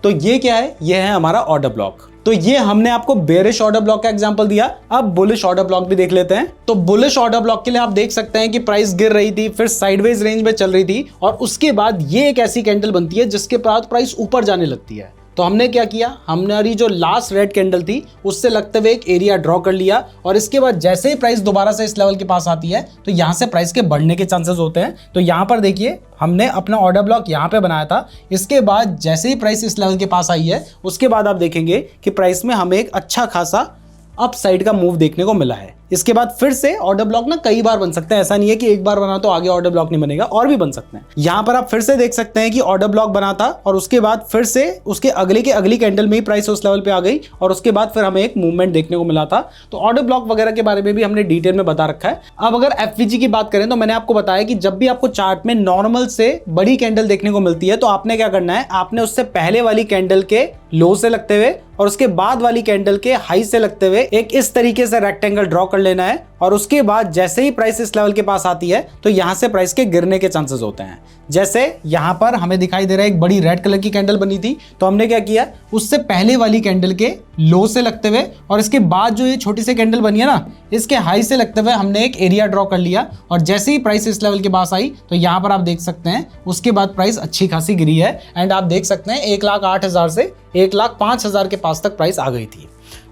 तो ये क्या है, ये है हमारा ऑर्डर ब्लॉक। तो ये हमने आपको बेरिश ऑर्डर ब्लॉक का एग्जांपल दिया। अब बुलिश ऑर्डर ब्लॉक भी देख लेते हैं। तो बुलिश ऑर्डर ब्लॉक के लिए आप देख सकते हैं कि प्राइस गिर रही थी, फिर साइडवेज रेंज में चल रही थी, और उसके बाद ये एक ऐसी कैंडल बनती है जिसके बाद प्राइस ऊपर जाने लगती है। तो हमने क्या किया, हमारी जो लास्ट रेड कैंडल थी उससे लगते हुए एक एरिया ड्रॉ कर लिया, और इसके बाद जैसे ही प्राइस दोबारा से इस लेवल के पास आती है तो यहां से प्राइस के बढ़ने के चांसेस होते हैं। तो यहां पर देखिए हमने अपना ऑर्डर ब्लॉक यहां पे बनाया था। इसके बाद जैसे ही प्राइस इस लेवल के पास आई है उसके बाद आप देखेंगे कि प्राइस में हमें एक अच्छा खासा अप साइड का मूव देखने को मिला है। इसके बाद फिर से ऑर्डर ब्लॉक ना कई बार बन सकता है, ऐसा नहीं है कि एक बार बना तो आगे ऑर्डर ब्लॉक नहीं बनेगा, और भी बन सकते हैं। यहां पर आप फिर से देख सकते हैं कि ऑर्डर ब्लॉक बना था और उसके बाद फिर से उसके अगले के अगली कैंडल में ही प्राइस उस लेवल पे आ गई, और उसके बाद फिर हमें एक मूवमेंट देखने को मिला था। तो ऑर्डर ब्लॉक वगैरह के बारे में भी हमने डिटेल में बता रखा है। अब अगर एफवीजी की बात करें तो मैंने आपको बताया कि जब भी आपको चार्ट में नॉर्मल से बड़ी कैंडल देखने को मिलती है तो आपने क्या करना है, आपने उससे पहले वाली कैंडल के लो से लगते हुए और उसके बाद वाली कैंडल के हाई से लगते हुए एक इस तरीके से रेक्टेंगल ड्रॉ कर लेना है, और उसके बाद जैसे ही प्राइस इस लेवल के पास आती है तो यहां से प्राइस के गिरने के चांसेस होते हैं। जैसे यहां पर हमें दिखाई दे रहा है एक बड़ी रेड कलर की कैंडल बनी थी, तो हमने क्या किया, उससे पहले वाली कैंडल के लो से लगते हुए और इसके बाद जो ये छोटी सी कैंडल बनी है ना इसके हाई से लगते हुए हमने एक एरिया ड्रॉ कर लिया, और जैसे ही प्राइस इस लेवल के पास आई तो यहां पर आप देख सकते हैं उसके बाद प्राइस अच्छी खासी गिरी है। एंड आप देख सकते हैं 1,08,000 से 1,05,000 के पास तक प्राइस आ गई थी।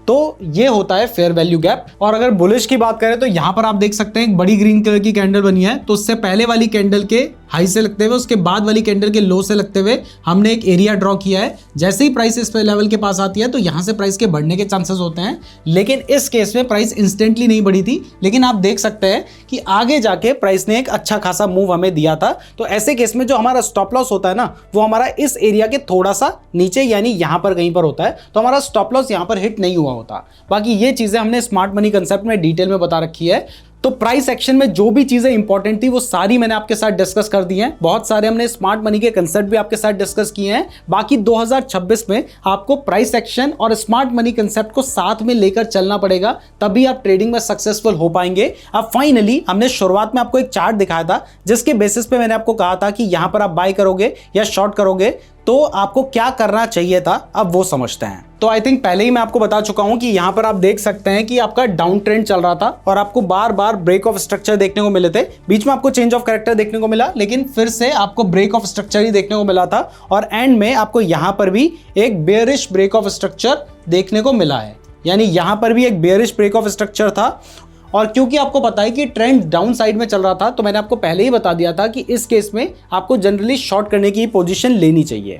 तो ये होता है फेयर वैल्यू गैप। और अगर बुलिश की बात करें तो यहां पर आप देख सकते हैं एक बड़ी ग्रीन कलर की कैंडल बनी है, तो उससे पहले वाली कैंडल के हाई से लगते हुए उसके बाद वाली कैंडल के लो से लगते हुए हमने एक एरिया ड्रॉ किया है। जैसे ही प्राइस इस लेवल के पास आती है तो यहाँ से प्राइस के बढ़ने के चांसेस होते हैं, लेकिन इस केस में प्राइस इंस्टेंटली नहीं बढ़ी थी, लेकिन आप देख सकते हैं कि आगे जाके प्राइस ने एक अच्छा खासा मूव हमें दिया था। तो ऐसे केस में जो हमारा स्टॉप लॉस होता है ना, वो हमारा इस एरिया के थोड़ा सा नीचे यानी यहाँ पर कहीं पर होता है, तो हमारा स्टॉप लॉस यहाँ पर हिट नहीं हुआ होता। बाकी ये चीजें हमने स्मार्ट मनी कंसेप्ट में डिटेल में बता रखी है। तो प्राइस एक्शन में जो भी चीजें इंपॉर्टेंट थी वो सारी मैंने आपके साथ डिस्कस कर दी हैं। बहुत सारे हमने स्मार्ट मनी के कंसेप्ट भी आपके साथ डिस्कस किए हैं। बाकी 2026 में आपको प्राइस एक्शन और स्मार्ट मनी कंसेप्ट को साथ में लेकर चलना पड़ेगा, तभी आप ट्रेडिंग में सक्सेसफुल हो पाएंगे। अब फाइनली हमने शुरुआत में आपको एक चार्ट दिखाया था, जिसके बेसिस पे मैंने आपको कहा था कि यहां पर आप बाय करोगे या शॉर्ट करोगे तो आपको क्या करना चाहिए था, अब वो समझते हैं। तो आई थिंक पहले ही मैं आपको बता चुका हूं कि यहां पर आप देख सकते हैं कि आपका डाउन ट्रेंड चल रहा था और आपको बार बार ब्रेक ऑफ स्ट्रक्चर देखने को मिले थे। बीच में आपको चेंज ऑफ कैरेक्टर देखने को मिला, लेकिन फिर से आपको ब्रेक ऑफ स्ट्रक्चर ही देखने को मिला था और एंड में आपको यहां पर भी एक बेयरिश ब्रेक ऑफ स्ट्रक्चर देखने को मिला है, यानी यहां पर भी एक बेयरिश ब्रेक ऑफ स्ट्रक्चर था। और क्योंकि आपको पता है कि ट्रेंड डाउन साइड में चल रहा था, तो मैंने आपको पहले ही बता दिया था कि इस केस में आपको जनरली शॉर्ट करने की पोजीशन लेनी चाहिए।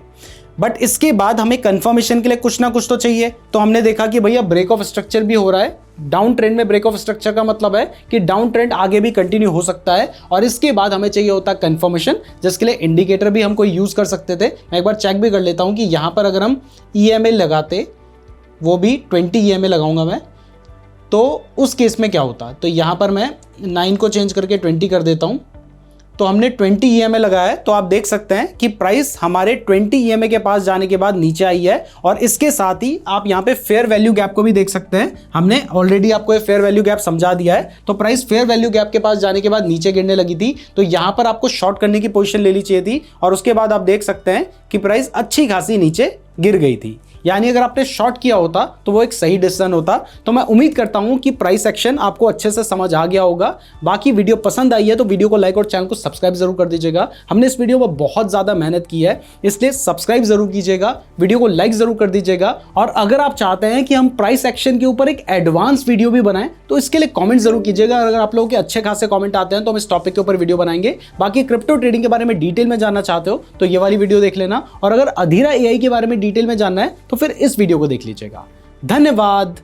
बट इसके बाद हमें कंफर्मेशन के लिए कुछ ना कुछ तो चाहिए। तो हमने देखा कि भैया ब्रेक ऑफ स्ट्रक्चर भी हो रहा है। डाउन ट्रेंड में ब्रेक ऑफ स्ट्रक्चर का मतलब है कि डाउन ट्रेंड आगे भी कंटिन्यू हो सकता है, और इसके बाद हमें चाहिए होता है कंफर्मेशन, जिसके लिए इंडिकेटर भी हम कोई यूज कर सकते थे। मैं एक बार चेक भी कर लेता हूं कि यहां पर अगर हम EMA लगाते, वो भी 20 EMA लगाऊंगा मैं, तो उस केस में क्या होता। तो यहां पर मैं 9 को चेंज करके 20 कर देता हूं। तो हमने 20 EMA लगाया है, तो आप देख सकते हैं कि प्राइस हमारे 20 EMA के पास जाने के बाद नीचे आई है। और इसके साथ ही आप यहाँ पे फेयर वैल्यू गैप को भी देख सकते हैं। हमने ऑलरेडी आपको ये फेयर वैल्यू गैप समझा दिया है। तो प्राइस फेयर वैल्यू गैप के पास जाने के बाद नीचे गिरने लगी थी, तो यहाँ पर आपको शॉर्ट करने की पोजीशन लेनी चाहिए थी। और उसके बाद आप देख सकते हैं कि प्राइस अच्छी खासी नीचे गिर गई थी, यानी अगर आपने शॉर्ट किया होता तो वो एक सही डिसीजन होता। तो मैं उम्मीद करता हूं कि प्राइस एक्शन आपको अच्छे से समझ आ गया होगा। बाकी वीडियो पसंद आई है तो वीडियो को लाइक और चैनल को सब्सक्राइब जरूर कर दीजिएगा। हमने इस वीडियो में बहुत ज्यादा मेहनत की है, इसलिए सब्सक्राइब जरूर कीजिएगा, वीडियो को लाइक जरूर कर दीजिएगा। और अगर आप चाहते हैं कि हम प्राइस एक्शन के ऊपर एक एडवांस वीडियो भी बनाएं तो इसके लिए कॉमेंट जरूर कीजिएगा। अगर आप लोगों के अच्छे खासे कॉमेंट आते हैं तो हम इस टॉपिक के ऊपर वीडियो बनाएंगे। बाकी क्रिप्टो ट्रेडिंग के बारे में डिटेल में जानना चाहते हो तो ये वाली वीडियो देख लेना, और अगर अधीरा AI के बारे में डिटेल में जानना है तो फिर इस वीडियो को देख लीजिएगा। धन्यवाद।